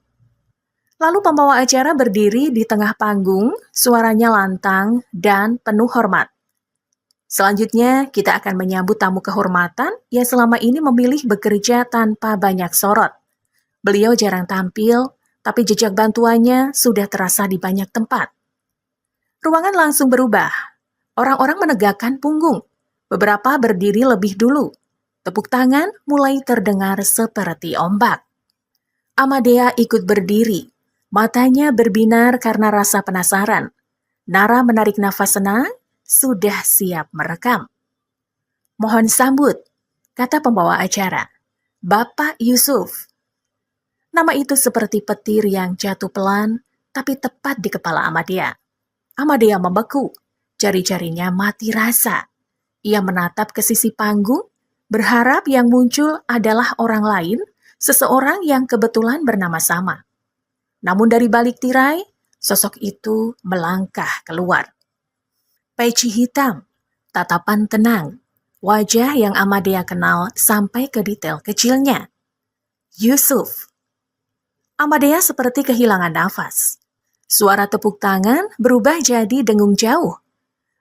Lalu pembawa acara berdiri di tengah panggung, suaranya lantang dan penuh hormat. "Selanjutnya, kita akan menyambut tamu kehormatan yang selama ini memilih bekerja tanpa banyak sorot. Beliau jarang tampil, tapi jejak bantuannya sudah terasa di banyak tempat." Ruangan langsung berubah. Orang-orang menegakkan punggung. Beberapa berdiri lebih dulu. Tepuk tangan mulai terdengar seperti ombak. Amadea ikut berdiri. Matanya berbinar karena rasa penasaran. Nara menarik nafas senang, sudah siap merekam. "Mohon sambut," kata pembawa acara. "Bapak Yusuf." Nama itu seperti petir yang jatuh pelan, tapi tepat di kepala Amadea. Amadea membeku, jari-jarinya mati rasa. Ia menatap ke sisi panggung, berharap yang muncul adalah orang lain, seseorang yang kebetulan bernama sama. Namun dari balik tirai, sosok itu melangkah keluar. Peci hitam, tatapan tenang, wajah yang Amadea kenal sampai ke detail kecilnya. Yusuf. Amadea seperti kehilangan nafas. Suara tepuk tangan berubah jadi dengung jauh.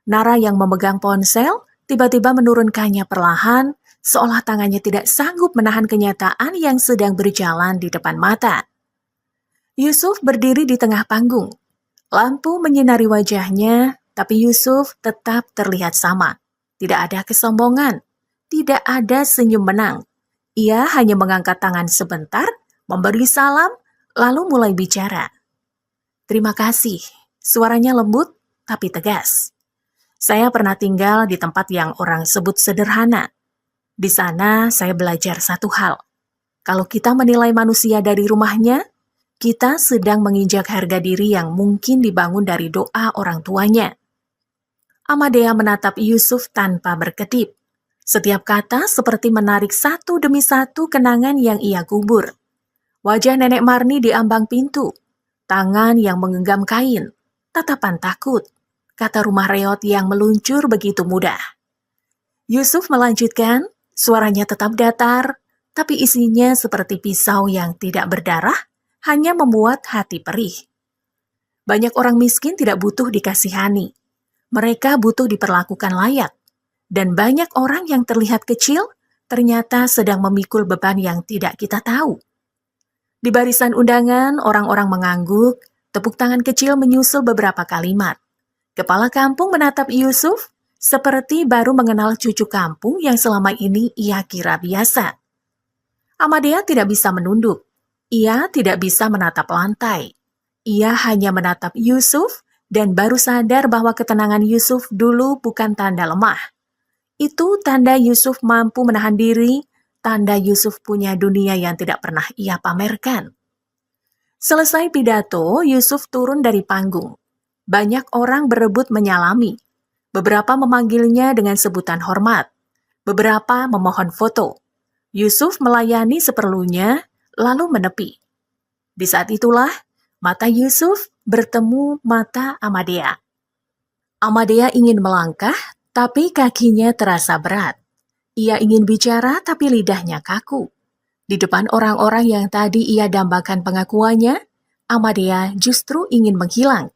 Nara yang memegang ponsel tiba-tiba menurunkannya perlahan, seolah tangannya tidak sanggup menahan kenyataan yang sedang berjalan di depan mata. Yusuf berdiri di tengah panggung. Lampu menyinari wajahnya, tapi Yusuf tetap terlihat sama. Tidak ada kesombongan, tidak ada senyum menang. Ia hanya mengangkat tangan sebentar, memberi salam, lalu mulai bicara. "Terima kasih," suaranya lembut tapi tegas. "Saya pernah tinggal di tempat yang orang sebut sederhana. Di sana saya belajar satu hal. Kalau kita menilai manusia dari rumahnya, kita sedang menginjak harga diri yang mungkin dibangun dari doa orang tuanya." Amadea menatap Yusuf tanpa berkedip. Setiap kata seperti menarik satu demi satu kenangan yang ia kubur. Wajah Nenek Marni di ambang pintu, tangan yang menggenggam kain, tatapan takut, kata rumah reot yang meluncur begitu mudah. Yusuf melanjutkan, suaranya tetap datar, tapi isinya seperti pisau yang tidak berdarah, hanya membuat hati perih. Banyak orang miskin tidak butuh dikasihani. Mereka butuh diperlakukan layak. Dan banyak orang yang terlihat kecil, ternyata sedang memikul beban yang tidak kita tahu. Di barisan undangan, orang-orang mengangguk, tepuk tangan kecil menyusul beberapa kalimat. Kepala kampung menatap Yusuf, seperti baru mengenal cucu kampung yang selama ini ia kira biasa. Amadea tidak bisa menunduk. Ia tidak bisa menatap lantai. Ia hanya menatap Yusuf dan baru sadar bahwa ketenangan Yusuf dulu bukan tanda lemah. Itu tanda Yusuf mampu menahan diri, tanda Yusuf punya dunia yang tidak pernah ia pamerkan. Selesai pidato, Yusuf turun dari panggung. Banyak orang berebut menyalami. Beberapa memanggilnya dengan sebutan hormat. Beberapa memohon foto. Yusuf melayani seperlunya, lalu menepi. Di saat itulah, mata Yusuf bertemu mata Amadea. Amadea ingin melangkah, tapi kakinya terasa berat. Ia ingin bicara, tapi lidahnya kaku. Di depan orang-orang yang tadi ia dambakan pengakuannya, Amadea justru ingin menghilang.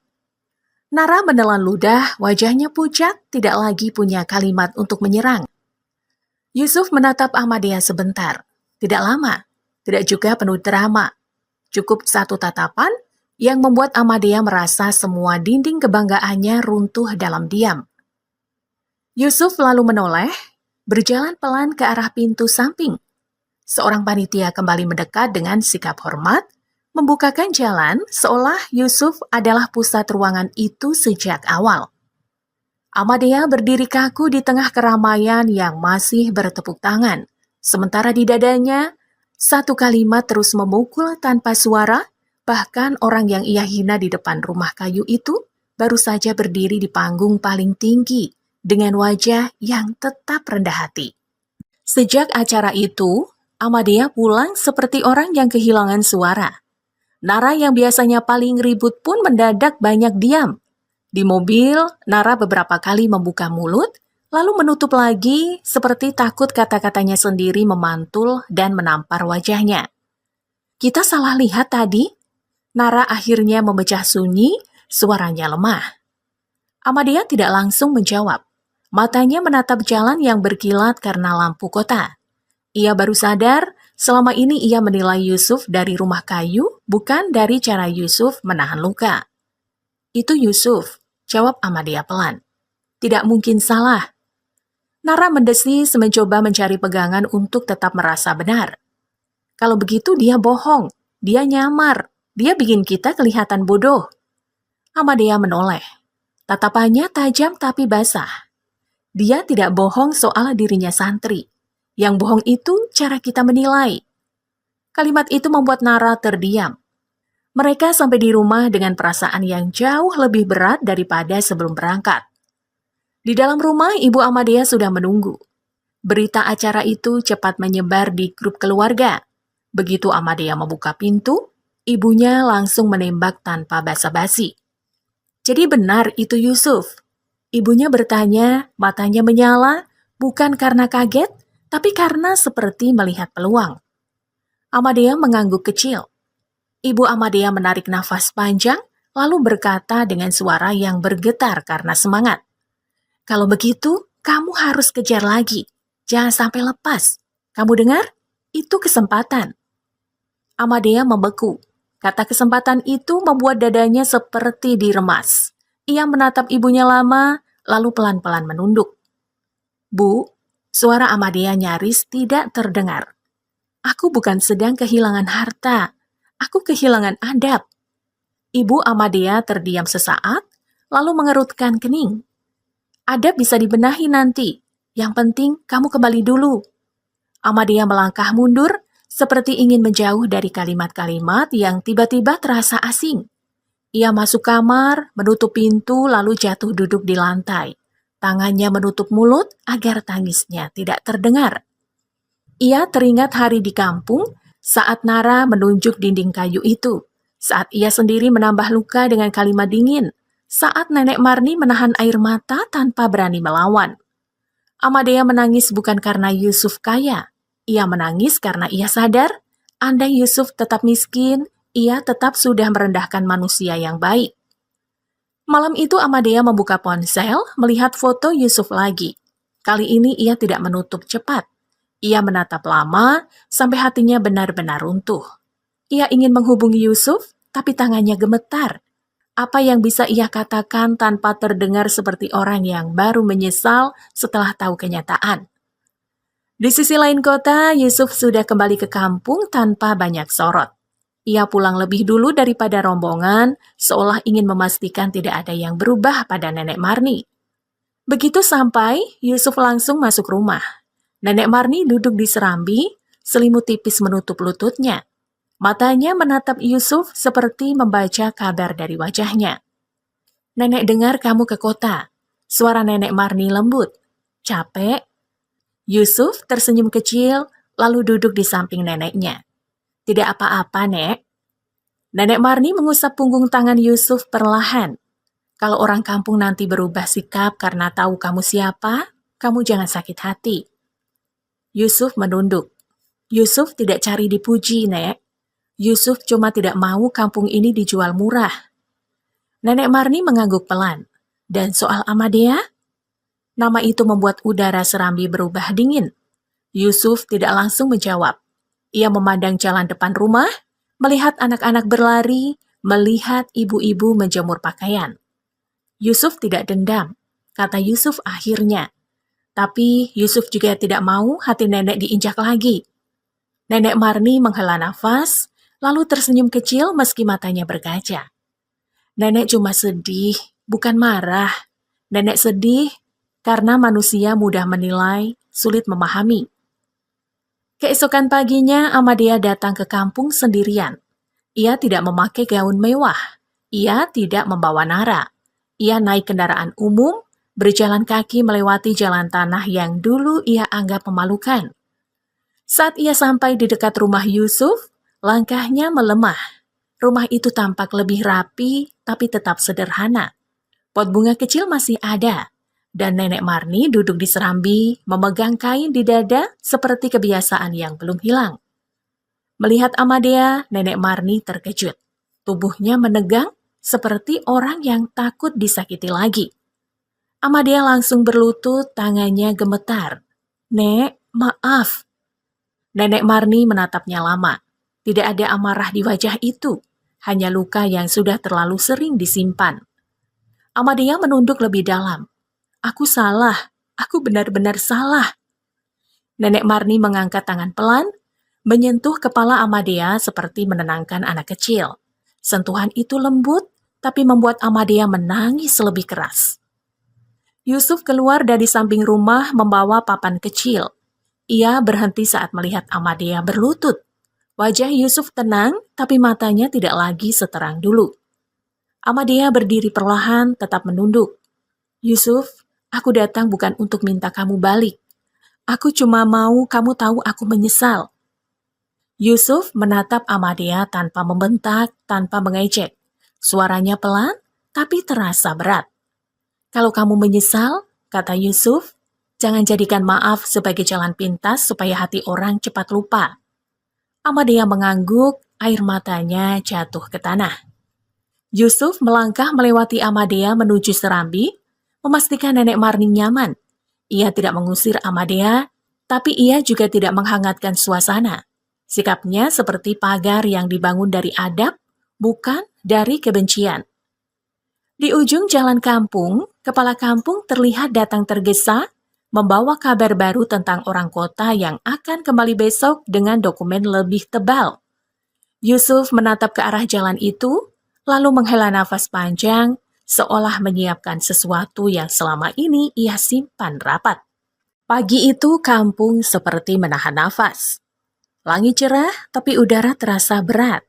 Nara menelan ludah, wajahnya pucat, tidak lagi punya kalimat untuk menyerang. Yusuf menatap Amadea sebentar. Tidak lama, tidak juga penuh drama. Cukup satu tatapan yang membuat Amadea merasa semua dinding kebanggaannya runtuh dalam diam. Yusuf lalu menoleh, berjalan pelan ke arah pintu samping. Seorang panitia kembali mendekat dengan sikap hormat, membukakan jalan seolah Yusuf adalah pusat ruangan itu sejak awal. Amadea berdiri kaku di tengah keramaian yang masih bertepuk tangan, sementara di dadanya, satu kalimat terus memukul tanpa suara, bahkan orang yang ia hina di depan rumah kayu itu baru saja berdiri di panggung paling tinggi dengan wajah yang tetap rendah hati. Sejak acara itu, Amadea pulang seperti orang yang kehilangan suara. Nara yang biasanya paling ribut pun mendadak banyak diam. Di mobil, Nara beberapa kali membuka mulut, lalu menutup lagi seperti takut kata-katanya sendiri memantul dan menampar wajahnya. Kita salah lihat tadi? Nara akhirnya memecah sunyi, suaranya lemah. Amadea tidak langsung menjawab. Matanya menatap jalan yang berkilat karena lampu kota. Ia baru sadar selama ini ia menilai Yusuf dari rumah kayu, bukan dari cara Yusuf menahan luka. Itu Yusuf, jawab Amadea pelan. Tidak mungkin salah. Nara mendesis mencoba mencari pegangan untuk tetap merasa benar. Kalau begitu dia bohong, dia nyamar, dia bikin kita kelihatan bodoh. Amadea menoleh. Tatapannya tajam tapi basah. Dia tidak bohong soal dirinya santri. Yang bohong itu cara kita menilai. Kalimat itu membuat Nara terdiam. Mereka sampai di rumah dengan perasaan yang jauh lebih berat daripada sebelum berangkat. Di dalam rumah, Ibu Amadea sudah menunggu. Berita acara itu cepat menyebar di grup keluarga. Begitu Amadea membuka pintu, ibunya langsung menembak tanpa basa-basi. Jadi benar itu Yusuf. Ibunya bertanya, matanya menyala, bukan karena kaget, tapi karena seperti melihat peluang. Amadea mengangguk kecil. Ibu Amadea menarik nafas panjang, lalu berkata dengan suara yang bergetar karena semangat. Kalau begitu, kamu harus kejar lagi. Jangan sampai lepas. Kamu dengar? Itu kesempatan. Amadea membeku. Kata kesempatan itu membuat dadanya seperti diremas. Ia menatap ibunya lama, lalu pelan-pelan menunduk. Bu, suara Amadea nyaris tidak terdengar. Aku bukan sedang kehilangan harta. Aku kehilangan adab. Ibu Amadea terdiam sesaat, lalu mengerutkan kening. Adab bisa dibenahi nanti. Yang penting kamu kembali dulu. Amadea melangkah mundur, seperti ingin menjauh dari kalimat-kalimat yang tiba-tiba terasa asing. Ia masuk kamar, menutup pintu, lalu jatuh duduk di lantai. Tangannya menutup mulut agar tangisnya tidak terdengar. Ia teringat hari di kampung saat Nara menunjuk dinding kayu itu, saat ia sendiri menambah luka dengan kalimat dingin, saat Nenek Marni menahan air mata tanpa berani melawan. Amadea menangis bukan karena Yusuf kaya, ia menangis karena ia sadar, andai Yusuf tetap miskin, ia tetap sudah merendahkan manusia yang baik. Malam itu Amadea membuka ponsel, melihat foto Yusuf lagi. Kali ini ia tidak menutup cepat. Ia menatap lama, sampai hatinya benar-benar runtuh. Ia ingin menghubungi Yusuf, tapi tangannya gemetar. Apa yang bisa ia katakan tanpa terdengar seperti orang yang baru menyesal setelah tahu kenyataan? Di sisi lain kota, Yusuf sudah kembali ke kampung tanpa banyak sorot. Ia pulang lebih dulu daripada rombongan, seolah ingin memastikan tidak ada yang berubah pada Nenek Marni. Begitu sampai, Yusuf langsung masuk rumah. Nenek Marni duduk di serambi, selimut tipis menutup lututnya. Matanya menatap Yusuf seperti membaca kabar dari wajahnya. "Nenek dengar kamu ke kota." Suara Nenek Marni lembut. "Capek?" Yusuf tersenyum kecil, lalu duduk di samping neneknya. "Tidak apa-apa, Nek." Nenek Marni mengusap punggung tangan Yusuf perlahan. "Kalau orang kampung nanti berubah sikap karena tahu kamu siapa, kamu jangan sakit hati." Yusuf menunduk. "Yusuf tidak cari dipuji, Nek. Yusuf cuma tidak mau kampung ini dijual murah." Nenek Marni mengangguk pelan. "Dan soal Amadea?" Nama itu membuat udara serambi berubah dingin. Yusuf tidak langsung menjawab. Ia memandang jalan depan rumah, melihat anak-anak berlari, melihat ibu-ibu menjemur pakaian. "Yusuf tidak dendam," kata Yusuf akhirnya. Tapi Yusuf juga tidak mau hati nenek diinjak lagi. Nenek Marni menghela nafas, lalu tersenyum kecil meski matanya berkaca. "Nenek cuma sedih, bukan marah. Nenek sedih karena manusia mudah menilai, sulit memahami." Keesokan paginya, Amadea datang ke kampung sendirian. Ia tidak memakai gaun mewah. Ia tidak membawa Nara. Ia naik kendaraan umum, berjalan kaki melewati jalan tanah yang dulu ia anggap memalukan. Saat ia sampai di dekat rumah Yusuf, langkahnya melemah. Rumah itu tampak lebih rapi, tapi tetap sederhana. Pot bunga kecil masih ada, dan Nenek Marni duduk di serambi, memegang kain di dada seperti kebiasaan yang belum hilang. Melihat Amadea, Nenek Marni terkejut. Tubuhnya menegang seperti orang yang takut disakiti lagi. Amadea langsung berlutut, tangannya gemetar. "Nek, maaf." Nenek Marni menatapnya lama. Tidak ada amarah di wajah itu, hanya luka yang sudah terlalu sering disimpan. Amadea menunduk lebih dalam. "Aku salah, aku benar-benar salah." Nenek Marni mengangkat tangan pelan, menyentuh kepala Amadea seperti menenangkan anak kecil. Sentuhan itu lembut, tapi membuat Amadea menangis lebih keras. Yusuf keluar dari samping rumah membawa papan kecil. Ia berhenti saat melihat Amadea berlutut. Wajah Yusuf tenang, tapi matanya tidak lagi seterang dulu. Amadea berdiri perlahan, tetap menunduk. "Yusuf, aku datang bukan untuk minta kamu balik. Aku cuma mau kamu tahu aku menyesal." Yusuf menatap Amadea tanpa membentak, tanpa mengejek. Suaranya pelan, tapi terasa berat. "Kalau kamu menyesal," kata Yusuf, "jangan jadikan maaf sebagai jalan pintas supaya hati orang cepat lupa." Amadea mengangguk, air matanya jatuh ke tanah. Yusuf melangkah melewati Amadea menuju serambi, memastikan Nenek Marni nyaman. Ia tidak mengusir Amadea, tapi ia juga tidak menghangatkan suasana. Sikapnya seperti pagar yang dibangun dari adab, bukan dari kebencian. Di ujung jalan kampung, kepala kampung terlihat datang tergesa, membawa kabar baru tentang orang kota yang akan kembali besok dengan dokumen lebih tebal. Yusuf menatap ke arah jalan itu, lalu menghela nafas panjang, seolah menyiapkan sesuatu yang selama ini ia simpan rapat. Pagi itu kampung seperti menahan nafas. Langit cerah, tapi udara terasa berat.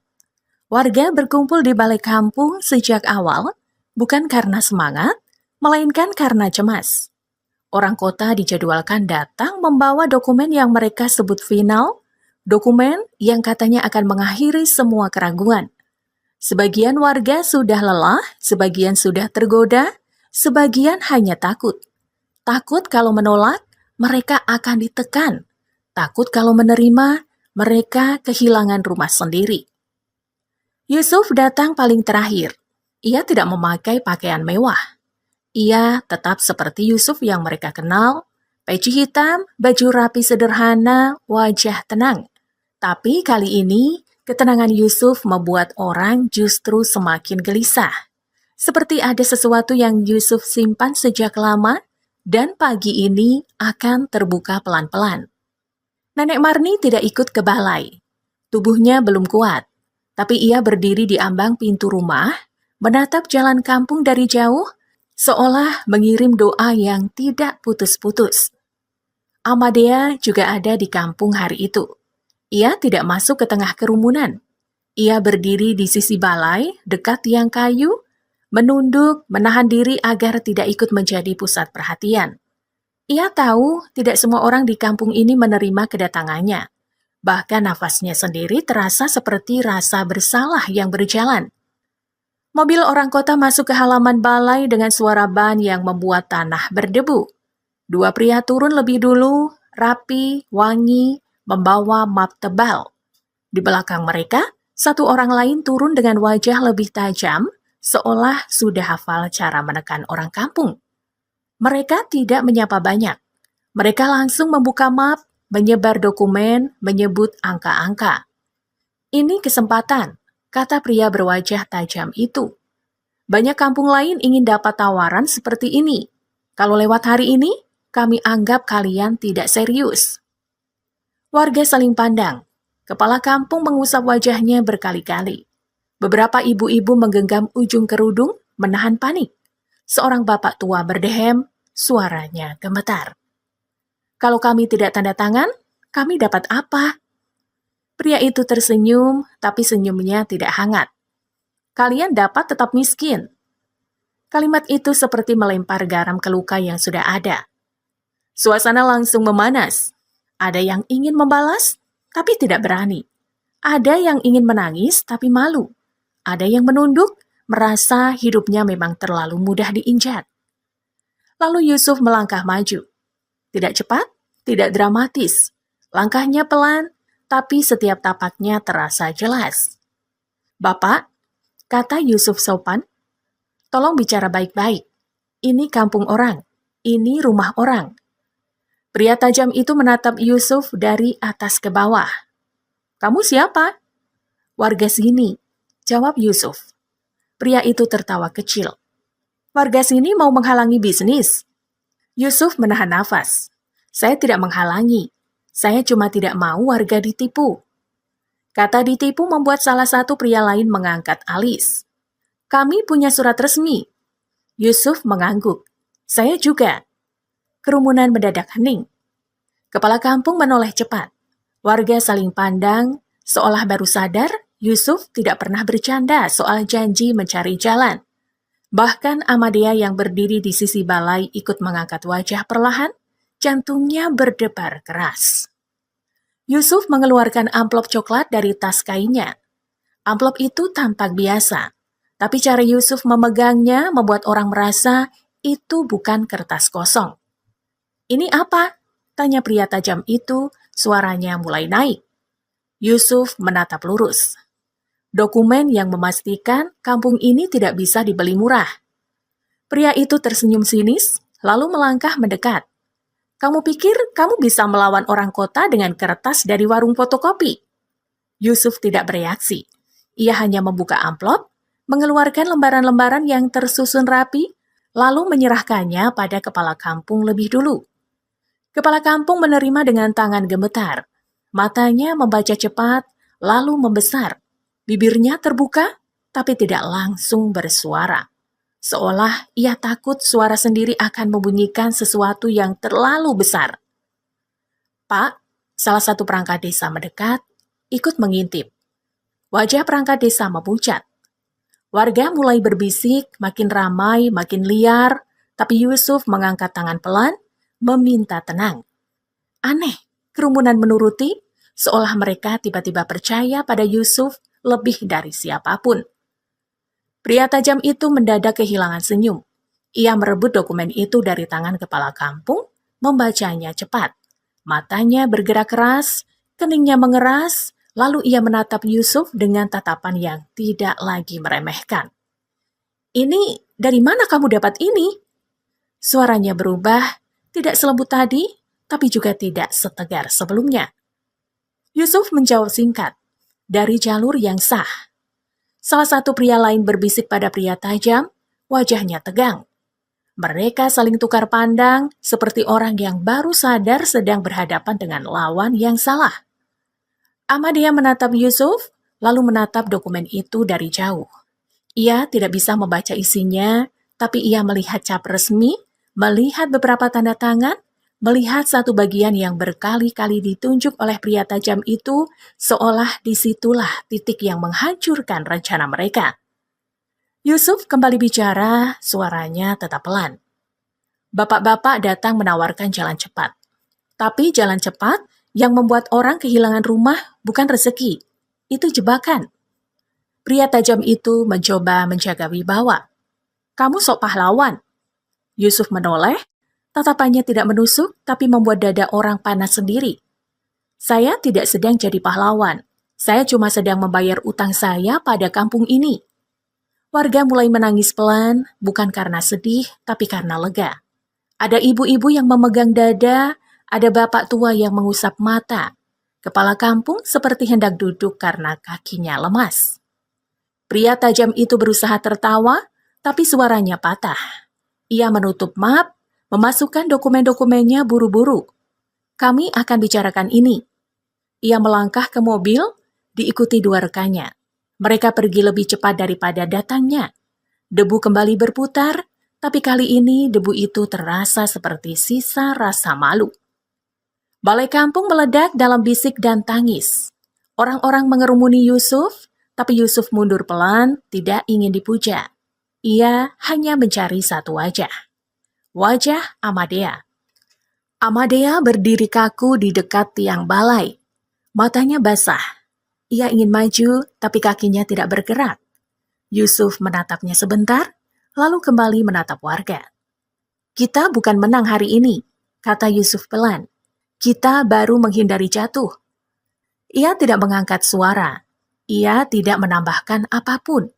Warga berkumpul di balai kampung sejak awal, bukan karena semangat, melainkan karena cemas. Orang kota dijadwalkan datang membawa dokumen yang mereka sebut final, dokumen yang katanya akan mengakhiri semua keraguan. Sebagian warga sudah lelah, sebagian sudah tergoda, sebagian hanya takut. Takut kalau menolak, mereka akan ditekan. Takut kalau menerima, mereka kehilangan rumah sendiri. Yusuf datang paling terakhir. Ia tidak memakai pakaian mewah. Ia tetap seperti Yusuf yang mereka kenal, peci hitam, baju rapi sederhana, wajah tenang. Tapi kali ini, ketenangan Yusuf membuat orang justru semakin gelisah. Seperti ada sesuatu yang Yusuf simpan sejak lama, dan pagi ini akan terbuka pelan-pelan. Nenek Marni tidak ikut ke balai. Tubuhnya belum kuat, tapi ia berdiri di ambang pintu rumah, menatap jalan kampung dari jauh, seolah mengirim doa yang tidak putus-putus. Amadea juga ada di kampung hari itu. Ia tidak masuk ke tengah kerumunan. Ia berdiri di sisi balai, dekat tiang kayu, menunduk, menahan diri agar tidak ikut menjadi pusat perhatian. Ia tahu tidak semua orang di kampung ini menerima kedatangannya. Bahkan nafasnya sendiri terasa seperti rasa bersalah yang berjalan. Mobil orang kota masuk ke halaman balai dengan suara ban yang membuat tanah berdebu. Dua pria turun lebih dulu, rapi, wangi, membawa map tebal. Di belakang mereka, satu orang lain turun dengan wajah lebih tajam, seolah sudah hafal cara menekan orang kampung. Mereka tidak menyapa banyak. Mereka langsung membuka map, menyebar dokumen, menyebut angka-angka. Ini kesempatan, kata pria berwajah tajam itu. Banyak kampung lain ingin dapat tawaran seperti ini. Kalau lewat hari ini, kami anggap kalian tidak serius. Warga saling pandang. Kepala kampung mengusap wajahnya berkali-kali. Beberapa ibu-ibu menggenggam ujung kerudung, menahan panik. Seorang bapak tua berdehem, suaranya gemetar. Kalau kami tidak tanda tangan, kami dapat apa? Pria itu tersenyum, tapi senyumnya tidak hangat. Kalian dapat tetap miskin. Kalimat itu seperti melempar garam ke luka yang sudah ada. Suasana langsung memanas. Ada yang ingin membalas, tapi tidak berani. Ada yang ingin menangis, tapi malu. Ada yang menunduk, merasa hidupnya memang terlalu mudah diinjak. Lalu Yusuf melangkah maju. Tidak cepat, tidak dramatis. Langkahnya pelan, tapi setiap tapaknya terasa jelas. Bapak, kata Yusuf sopan, tolong bicara baik-baik. Ini kampung orang, ini rumah orang. Pria tajam itu menatap Yusuf dari atas ke bawah. Kamu siapa? Warga sini, jawab Yusuf. Pria itu tertawa kecil. Warga sini mau menghalangi bisnis. Yusuf menahan nafas. Saya tidak menghalangi. Saya cuma tidak mau warga ditipu. Kata ditipu membuat salah satu pria lain mengangkat alis. Kami punya surat resmi. Yusuf mengangguk. Saya juga. Kerumunan mendadak hening. Kepala kampung menoleh cepat. Warga saling pandang, seolah baru sadar Yusuf tidak pernah bercanda soal janji mencari jalan. Bahkan Amadea yang berdiri di sisi balai ikut mengangkat wajah perlahan, jantungnya berdebar keras. Yusuf mengeluarkan amplop coklat dari tas kainnya. Amplop itu tampak biasa, tapi cara Yusuf memegangnya membuat orang merasa itu bukan kertas kosong. Ini apa? Tanya pria tajam itu, suaranya mulai naik. Yusuf menatap lurus. Dokumen yang memastikan kampung ini tidak bisa dibeli murah. Pria itu tersenyum sinis, lalu melangkah mendekat. Kamu pikir kamu bisa melawan orang kota dengan kertas dari warung fotokopi? Yusuf tidak bereaksi. Ia hanya membuka amplop, mengeluarkan lembaran-lembaran yang tersusun rapi, lalu menyerahkannya pada kepala kampung lebih dulu. Kepala kampung menerima dengan tangan gemetar. Matanya membaca cepat, lalu membesar. Bibirnya terbuka, tapi tidak langsung bersuara. Seolah ia takut suara sendiri akan membunyikan sesuatu yang terlalu besar. Pak, salah satu perangkat desa mendekat, ikut mengintip. Wajah perangkat desa memucat. Warga mulai berbisik, makin ramai, makin liar, tapi Yusuf mengangkat tangan pelan, meminta tenang. Aneh, kerumunan menuruti, seolah mereka tiba-tiba percaya pada Yusuf lebih dari siapapun. Pria tajam itu mendadak kehilangan senyum. Ia merebut dokumen itu dari tangan kepala kampung, membacanya cepat. Matanya bergerak keras, keningnya mengeras, lalu ia menatap Yusuf dengan tatapan yang tidak lagi meremehkan. Ini dari mana kamu dapat ini? Suaranya berubah, tidak selembut tadi, tapi juga tidak setegar sebelumnya. Yusuf menjawab singkat, dari jalur yang sah. Salah satu pria lain berbisik pada pria tajam, wajahnya tegang. Mereka saling tukar pandang seperti orang yang baru sadar sedang berhadapan dengan lawan yang salah. Ahmadiyah menatap Yusuf, lalu menatap dokumen itu dari jauh. Ia tidak bisa membaca isinya, tapi ia melihat cap resmi, melihat beberapa tanda tangan, melihat satu bagian yang berkali-kali ditunjuk oleh pria tajam itu, seolah disitulah titik yang menghancurkan rencana mereka. Yusuf kembali bicara, suaranya tetap pelan. Bapak-bapak datang menawarkan jalan cepat. Tapi jalan cepat yang membuat orang kehilangan rumah bukan rezeki. Itu jebakan. Pria tajam itu mencoba menjaga wibawa. Kamu sok pahlawan. Yusuf menoleh, tatapannya tidak menusuk tapi membuat dada orang panas sendiri. Saya tidak sedang jadi pahlawan. Saya cuma sedang membayar utang saya pada kampung ini. Warga mulai menangis pelan, bukan karena sedih, tapi karena lega. Ada ibu-ibu yang memegang dada, ada bapak tua yang mengusap mata. Kepala kampung seperti hendak duduk karena kakinya lemas. Pria tajam itu berusaha tertawa, tapi suaranya patah. Ia menutup map, memasukkan dokumen-dokumennya buru-buru. Kami akan bicarakan ini. Ia melangkah ke mobil, diikuti dua rekannya. Mereka pergi lebih cepat daripada datangnya. Debu kembali berputar, tapi kali ini debu itu terasa seperti sisa rasa malu. Balai kampung meledak dalam bisik dan tangis. Orang-orang mengerumuni Yusuf, tapi Yusuf mundur pelan, tidak ingin dipuja. Ia hanya mencari satu wajah. Wajah Ahmadiyah. Ahmadiyah berdiri kaku di dekat tiang balai. Matanya basah. Ia ingin maju, tapi kakinya tidak bergerak. Yusuf menatapnya sebentar, lalu kembali menatap warga. Kita bukan menang hari ini, kata Yusuf pelan. Kita baru menghindari jatuh. Ia tidak mengangkat suara. Ia tidak menambahkan apapun.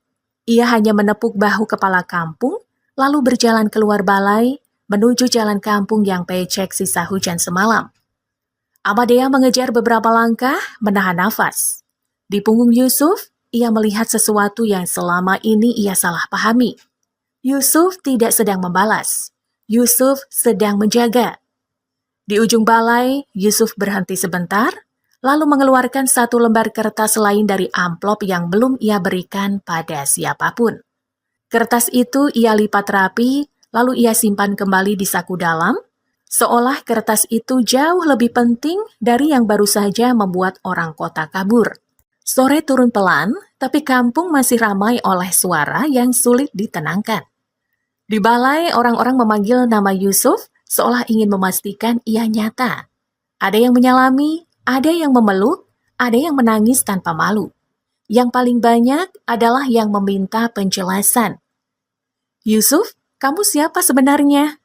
Ia hanya menepuk bahu kepala kampung, lalu berjalan keluar balai, menuju jalan kampung yang pecek sisa hujan semalam. Ahmadiyah mengejar beberapa langkah, menahan nafas. Di punggung Yusuf, ia melihat sesuatu yang selama ini ia salah pahami. Yusuf tidak sedang membalas. Yusuf sedang menjaga. Di ujung balai, Yusuf berhenti sebentar, lalu mengeluarkan satu lembar kertas lain dari amplop yang belum ia berikan pada siapapun. Kertas itu ia lipat rapi, lalu ia simpan kembali di saku dalam, seolah kertas itu jauh lebih penting dari yang baru saja membuat orang kota kabur. Sore turun pelan, tapi kampung masih ramai oleh suara yang sulit ditenangkan. Di balai, orang-orang memanggil nama Yusuf, seolah ingin memastikan ia nyata. Ada yang menyalami, ada yang memeluk, ada yang menangis tanpa malu. Yang paling banyak adalah yang meminta penjelasan. Yusuf, kamu siapa sebenarnya?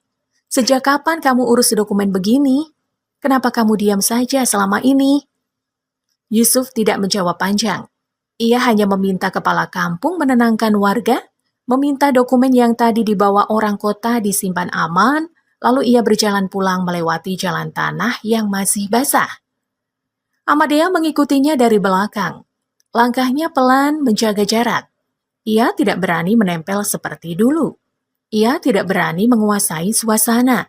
Sejak kapan kamu urus dokumen begini? Kenapa kamu diam saja selama ini? Yusuf tidak menjawab panjang. Ia hanya meminta kepala kampung menenangkan warga, meminta dokumen yang tadi dibawa orang kota disimpan aman, lalu ia berjalan pulang melewati jalan tanah yang masih basah. Ahmadiyah mengikutinya dari belakang. Langkahnya pelan menjaga jarak. Ia tidak berani menempel seperti dulu. Ia tidak berani menguasai suasana.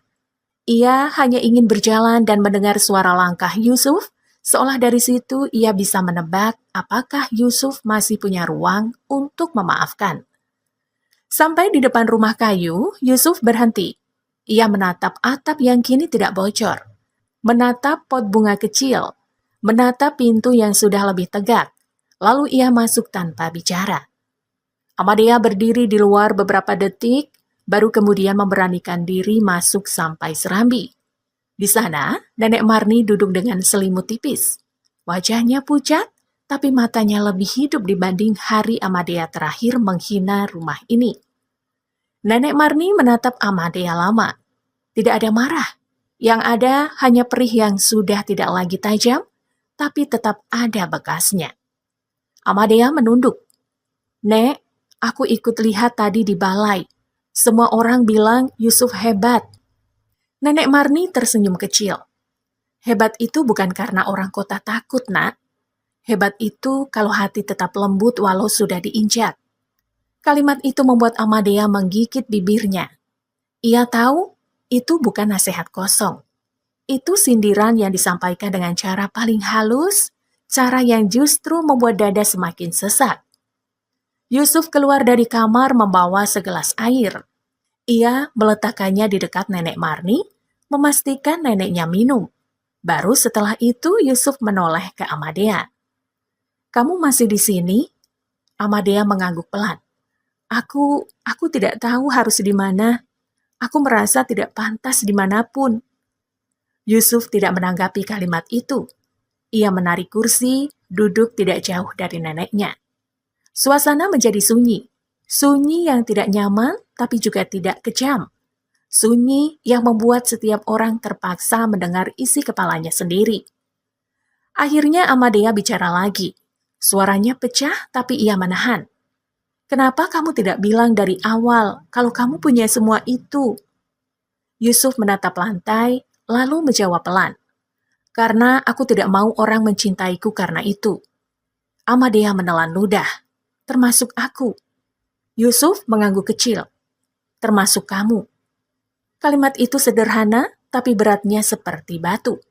Ia hanya ingin berjalan dan mendengar suara langkah Yusuf, seolah dari situ ia bisa menebak apakah Yusuf masih punya ruang untuk memaafkan. Sampai di depan rumah kayu, Yusuf berhenti. Ia menatap atap yang kini tidak bocor. Menatap pot bunga kecil. Menatap pintu yang sudah lebih tegak, lalu ia masuk tanpa bicara. Ahmadiyah berdiri di luar beberapa detik, baru kemudian memberanikan diri masuk sampai serambi. Di sana, Nenek Marni duduk dengan selimut tipis. Wajahnya pucat, tapi matanya lebih hidup dibanding hari Ahmadiyah terakhir menghina rumah ini. Nenek Marni menatap Ahmadiyah lama. Tidak ada marah. Yang ada hanya perih yang sudah tidak lagi tajam, tapi tetap ada bekasnya. Ahmadiyah menunduk. Nek, aku ikut lihat tadi di balai. Semua orang bilang Yusuf hebat. Nenek Marni tersenyum kecil. Hebat itu bukan karena orang kota takut, nak. Hebat itu kalau hati tetap lembut walau sudah diinjak. Kalimat itu membuat Ahmadiyah menggigit bibirnya. Ia tahu itu bukan nasihat kosong. Itu sindiran yang disampaikan dengan cara paling halus, cara yang justru membuat dada semakin sesak. Yusuf keluar dari kamar membawa segelas air. Ia meletakkannya di dekat nenek Marni, memastikan neneknya minum. Baru setelah itu Yusuf menoleh ke Amadea. "Kamu masih di sini?" Amadea mengangguk pelan. Aku tidak tahu harus di mana. Aku merasa tidak pantas dimanapun." Yusuf tidak menanggapi kalimat itu. Ia menarik kursi, duduk tidak jauh dari neneknya. Suasana menjadi sunyi. Sunyi yang tidak nyaman, tapi juga tidak kejam. Sunyi yang membuat setiap orang terpaksa mendengar isi kepalanya sendiri. Akhirnya Amadea bicara lagi. Suaranya pecah, tapi ia menahan. "Kenapa kamu tidak bilang dari awal kalau kamu punya semua itu?" Yusuf menatap lantai, lalu menjawab pelan. "Karena aku tidak mau orang mencintaiku karena itu." Amadea menelan ludah. "Termasuk aku." Yusuf mengangguk kecil. "Termasuk kamu." Kalimat itu sederhana, tapi beratnya seperti batu.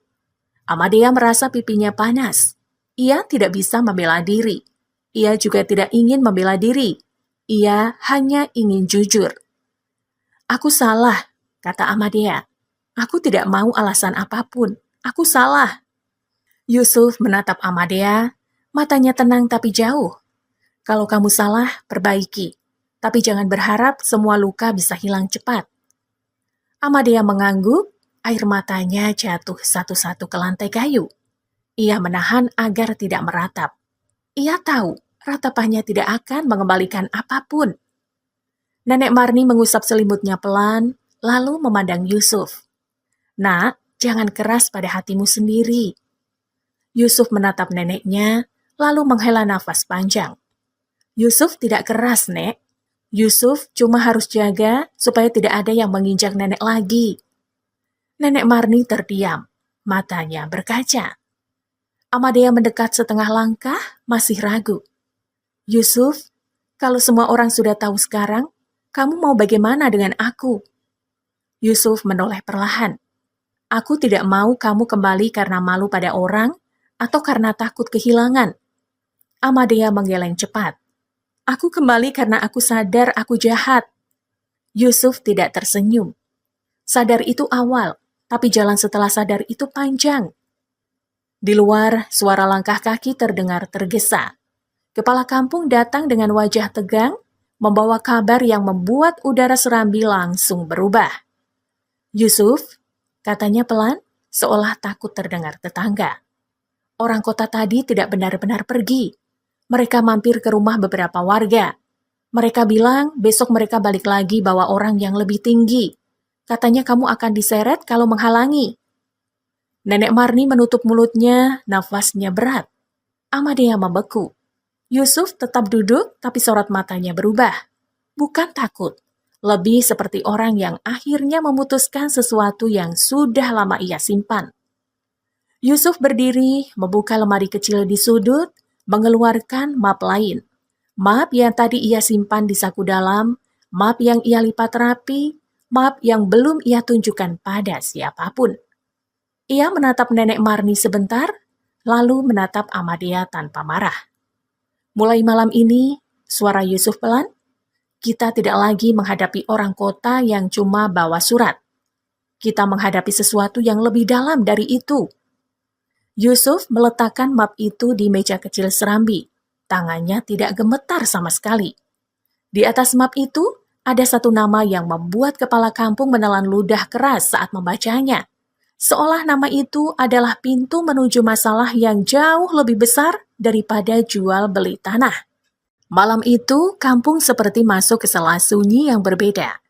Amadea merasa pipinya panas. Ia tidak bisa membela diri. Ia juga tidak ingin membela diri. Ia hanya ingin jujur. "Aku salah," kata Amadea. "Aku tidak mau alasan apapun. Aku salah." Yusuf menatap Amadea, matanya tenang tapi jauh. "Kalau kamu salah, perbaiki. Tapi jangan berharap semua luka bisa hilang cepat." Amadea mengangguk, air matanya jatuh satu-satu ke lantai kayu. Ia menahan agar tidak meratap. Ia tahu ratapannya tidak akan mengembalikan apapun. Nenek Marni mengusap selimutnya pelan, lalu memandang Yusuf. "Nak, jangan keras pada hatimu sendiri." Yusuf menatap neneknya, lalu menghela nafas panjang. "Yusuf tidak keras, Nek. Yusuf cuma harus jaga supaya tidak ada yang menginjak nenek lagi." Nenek Marni terdiam, matanya berkaca. Amadea mendekat setengah langkah, masih ragu. "Yusuf, kalau semua orang sudah tahu sekarang, kamu mau bagaimana dengan aku?" Yusuf menoleh perlahan. "Aku tidak mau kamu kembali karena malu pada orang atau karena takut kehilangan." Amadea menggeleng cepat. "Aku kembali karena aku sadar aku jahat." Yusuf tidak tersenyum. Sadar itu awal, tapi jalan setelah sadar itu panjang. Di luar, suara langkah kaki terdengar tergesa. Kepala kampung datang dengan wajah tegang, membawa kabar yang membuat udara Serambi langsung berubah. "Yusuf," katanya pelan, seolah takut terdengar tetangga. "Orang kota tadi tidak benar-benar pergi. Mereka mampir ke rumah beberapa warga. Mereka bilang besok mereka balik lagi bawa orang yang lebih tinggi. Katanya kamu akan diseret kalau menghalangi." Nenek Marni menutup mulutnya, nafasnya berat. Amadea membeku. Yusuf tetap duduk, tapi sorot matanya berubah. Bukan takut, lebih seperti orang yang akhirnya memutuskan sesuatu yang sudah lama ia simpan. Yusuf berdiri, membuka lemari kecil di sudut, mengeluarkan map lain. Map yang tadi ia simpan di saku dalam, map yang ia lipat rapi, map yang belum ia tunjukkan pada siapapun. Ia menatap nenek Marni sebentar, lalu menatap Amadea tanpa marah. "Mulai malam ini," suara Yusuf pelan, "kita tidak lagi menghadapi orang kota yang cuma bawa surat. Kita menghadapi sesuatu yang lebih dalam dari itu." Yusuf meletakkan map itu di meja kecil Serambi. Tangannya tidak gemetar sama sekali. Di atas map itu ada satu nama yang membuat kepala kampung menelan ludah keras saat membacanya. Seolah nama itu adalah pintu menuju masalah yang jauh lebih besar daripada jual beli tanah. Malam itu, kampung seperti masuk ke sela sunyi yang berbeda.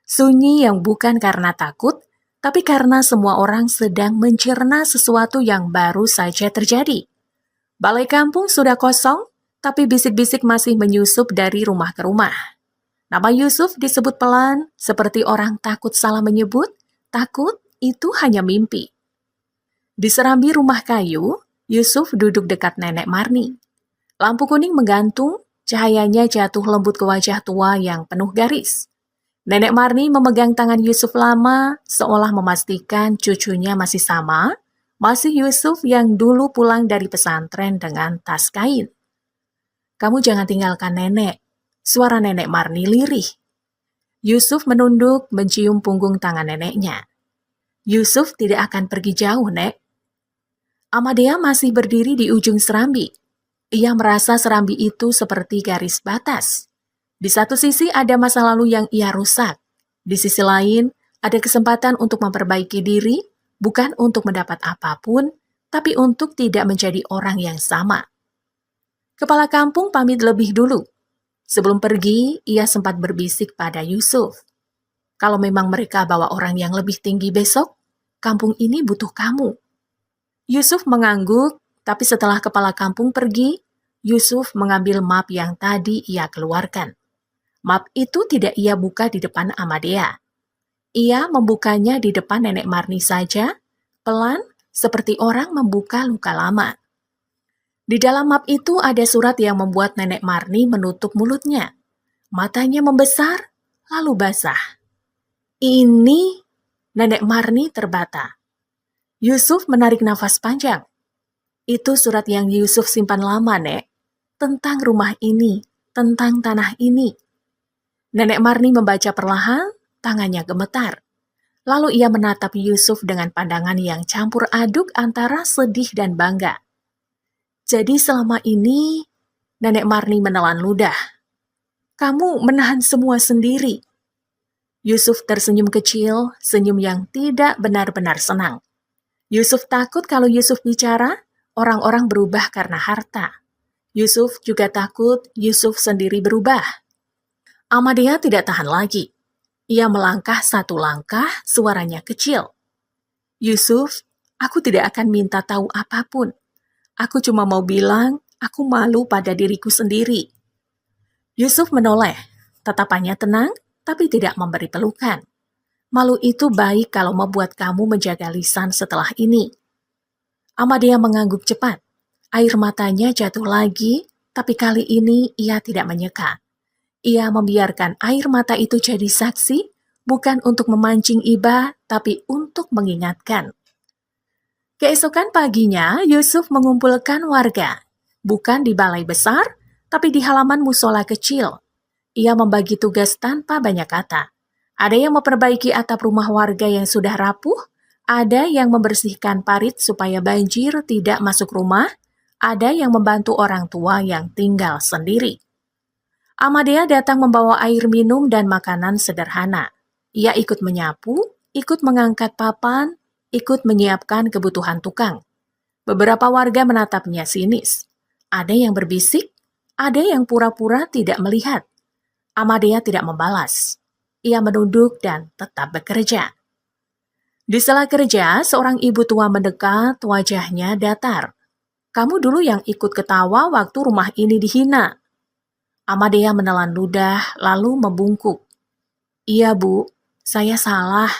Sunyi yang bukan karena takut, tapi karena semua orang sedang mencerna sesuatu yang baru saja terjadi. Balai kampung sudah kosong, tapi bisik-bisik masih menyusup dari rumah ke rumah. Nama Yusuf disebut pelan, seperti orang takut salah menyebut, takut itu hanya mimpi. Di serambi rumah kayu, Yusuf duduk dekat nenek Marni. Lampu kuning menggantung, cahayanya jatuh lembut ke wajah tua yang penuh garis. Nenek Marni memegang tangan Yusuf lama, seolah memastikan cucunya masih sama, masih Yusuf yang dulu pulang dari pesantren dengan tas kain. "Kamu jangan tinggalkan nenek," suara nenek Marni lirih. Yusuf menunduk mencium punggung tangan neneknya. "Yusuf tidak akan pergi jauh, Nek." Amadea masih berdiri di ujung serambi. Ia merasa serambi itu seperti garis batas. Di satu sisi ada masa lalu yang ia rusak. Di sisi lain, ada kesempatan untuk memperbaiki diri, bukan untuk mendapat apapun, tapi untuk tidak menjadi orang yang sama. Kepala kampung pamit lebih dulu. Sebelum pergi, ia sempat berbisik pada Yusuf. "Kalau memang mereka bawa orang yang lebih tinggi besok, kampung ini butuh kamu." Yusuf mengangguk, tapi setelah kepala kampung pergi, Yusuf mengambil map yang tadi ia keluarkan. Map itu tidak ia buka di depan Amadea. Ia membukanya di depan nenek Marni saja, pelan seperti orang membuka luka lama. Di dalam map itu ada surat yang membuat nenek Marni menutup mulutnya. Matanya membesar, lalu basah. "Ini..." Nenek Marni terbata. Yusuf menarik nafas panjang. "Itu surat yang Yusuf simpan lama, Nek. Tentang rumah ini, tentang tanah ini." Nenek Marni membaca perlahan, tangannya gemetar. Lalu ia menatap Yusuf dengan pandangan yang campur aduk antara sedih dan bangga. "Jadi selama ini," Nenek Marni menelan ludah, "kamu menahan semua sendiri." Yusuf tersenyum kecil, senyum yang tidak benar-benar senang. Yusuf takut kalau Yusuf bicara, orang-orang berubah karena harta. Yusuf juga takut Yusuf sendiri berubah. Amadea tidak tahan lagi. Ia melangkah satu langkah, suaranya kecil. "Yusuf, aku tidak akan minta tahu apapun. Aku cuma mau bilang, aku malu pada diriku sendiri." Yusuf menoleh, tatapannya tenang, tapi tidak memberi pelukan. "Malu itu baik kalau membuat kamu menjaga lisan setelah ini." Amadea mengangguk cepat. Air matanya jatuh lagi, tapi kali ini ia tidak menyeka. Ia membiarkan air mata itu jadi saksi, bukan untuk memancing iba, tapi untuk mengingatkan. Keesokan paginya, Yusuf mengumpulkan warga. Bukan di balai besar, tapi di halaman musola kecil. Ia membagi tugas tanpa banyak kata. Ada yang memperbaiki atap rumah warga yang sudah rapuh, ada yang membersihkan parit supaya banjir tidak masuk rumah, ada yang membantu orang tua yang tinggal sendiri. Amadea datang membawa air minum dan makanan sederhana. Ia ikut menyapu, ikut mengangkat papan, ikut menyiapkan kebutuhan tukang. Beberapa warga menatapnya sinis. Ada yang berbisik, ada yang pura-pura tidak melihat. Amadea tidak membalas. Ia menunduk dan tetap bekerja. Di sela kerja, seorang ibu tua mendekat, wajahnya datar. "Kamu dulu yang ikut ketawa waktu rumah ini dihina." Amadea menelan ludah, lalu membungkuk. "Iya, Bu, saya salah."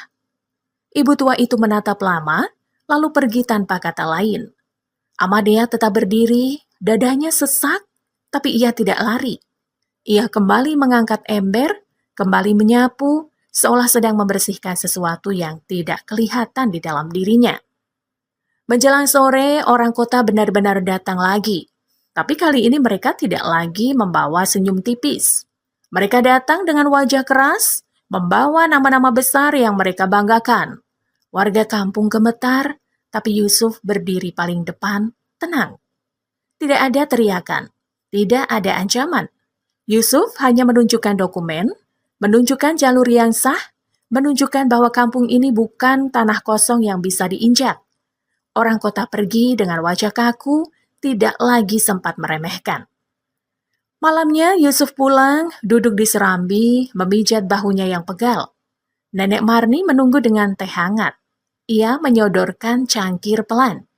Ibu tua itu menatap lama, lalu pergi tanpa kata lain. Amadea tetap berdiri, dadanya sesak, tapi ia tidak lari. Ia kembali mengangkat ember, kembali menyapu, seolah sedang membersihkan sesuatu yang tidak kelihatan di dalam dirinya. Menjelang sore, orang kota benar-benar datang lagi. Tapi kali ini mereka tidak lagi membawa senyum tipis. Mereka datang dengan wajah keras, membawa nama-nama besar yang mereka banggakan. Warga kampung gemetar, tapi Yusuf berdiri paling depan, tenang. Tidak ada teriakan, tidak ada ancaman. Yusuf hanya menunjukkan dokumen, menunjukkan jalur yang sah, menunjukkan bahwa kampung ini bukan tanah kosong yang bisa diinjak. Orang kota pergi dengan wajah kaku, tidak lagi sempat meremehkan. Malamnya Yusuf pulang, duduk di serambi, memijat bahunya yang pegal. Nenek Marni menunggu dengan teh hangat. Ia menyodorkan cangkir pelan.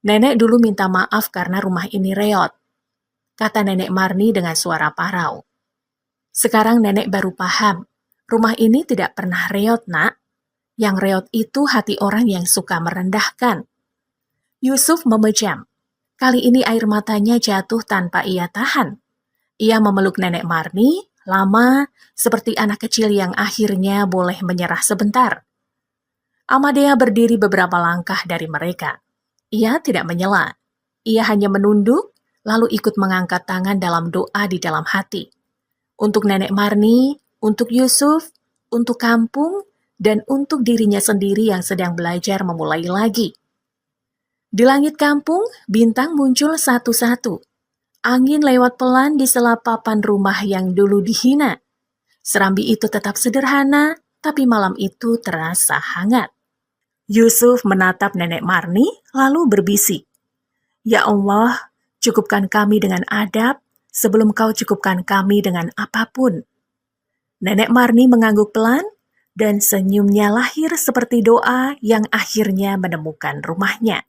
"Nenek dulu minta maaf karena rumah ini reot," kata Nenek Marni dengan suara parau. "Sekarang nenek baru paham, rumah ini tidak pernah reot, Nak. Yang reot itu hati orang yang suka merendahkan." Yusuf memejam. Kali ini air matanya jatuh tanpa ia tahan. Ia memeluk Nenek Marni, lama seperti anak kecil yang akhirnya boleh menyerah sebentar. Amadea berdiri beberapa langkah dari mereka. Ia tidak menyela. Ia hanya menunduk, lalu ikut mengangkat tangan dalam doa di dalam hati. Untuk Nenek Marni, untuk Yusuf, untuk kampung, dan untuk dirinya sendiri yang sedang belajar memulai lagi. Di langit kampung, bintang muncul satu-satu. Angin lewat pelan di sela papan rumah yang dulu dihina. Serambi itu tetap sederhana, tapi malam itu terasa hangat. Yusuf menatap Nenek Marni, lalu berbisik. Ya Allah, cukupkan kami dengan adab sebelum kau cukupkan kami dengan apapun. Nenek Marni mengangguk pelan, dan senyumnya lahir seperti doa yang akhirnya menemukan rumahnya.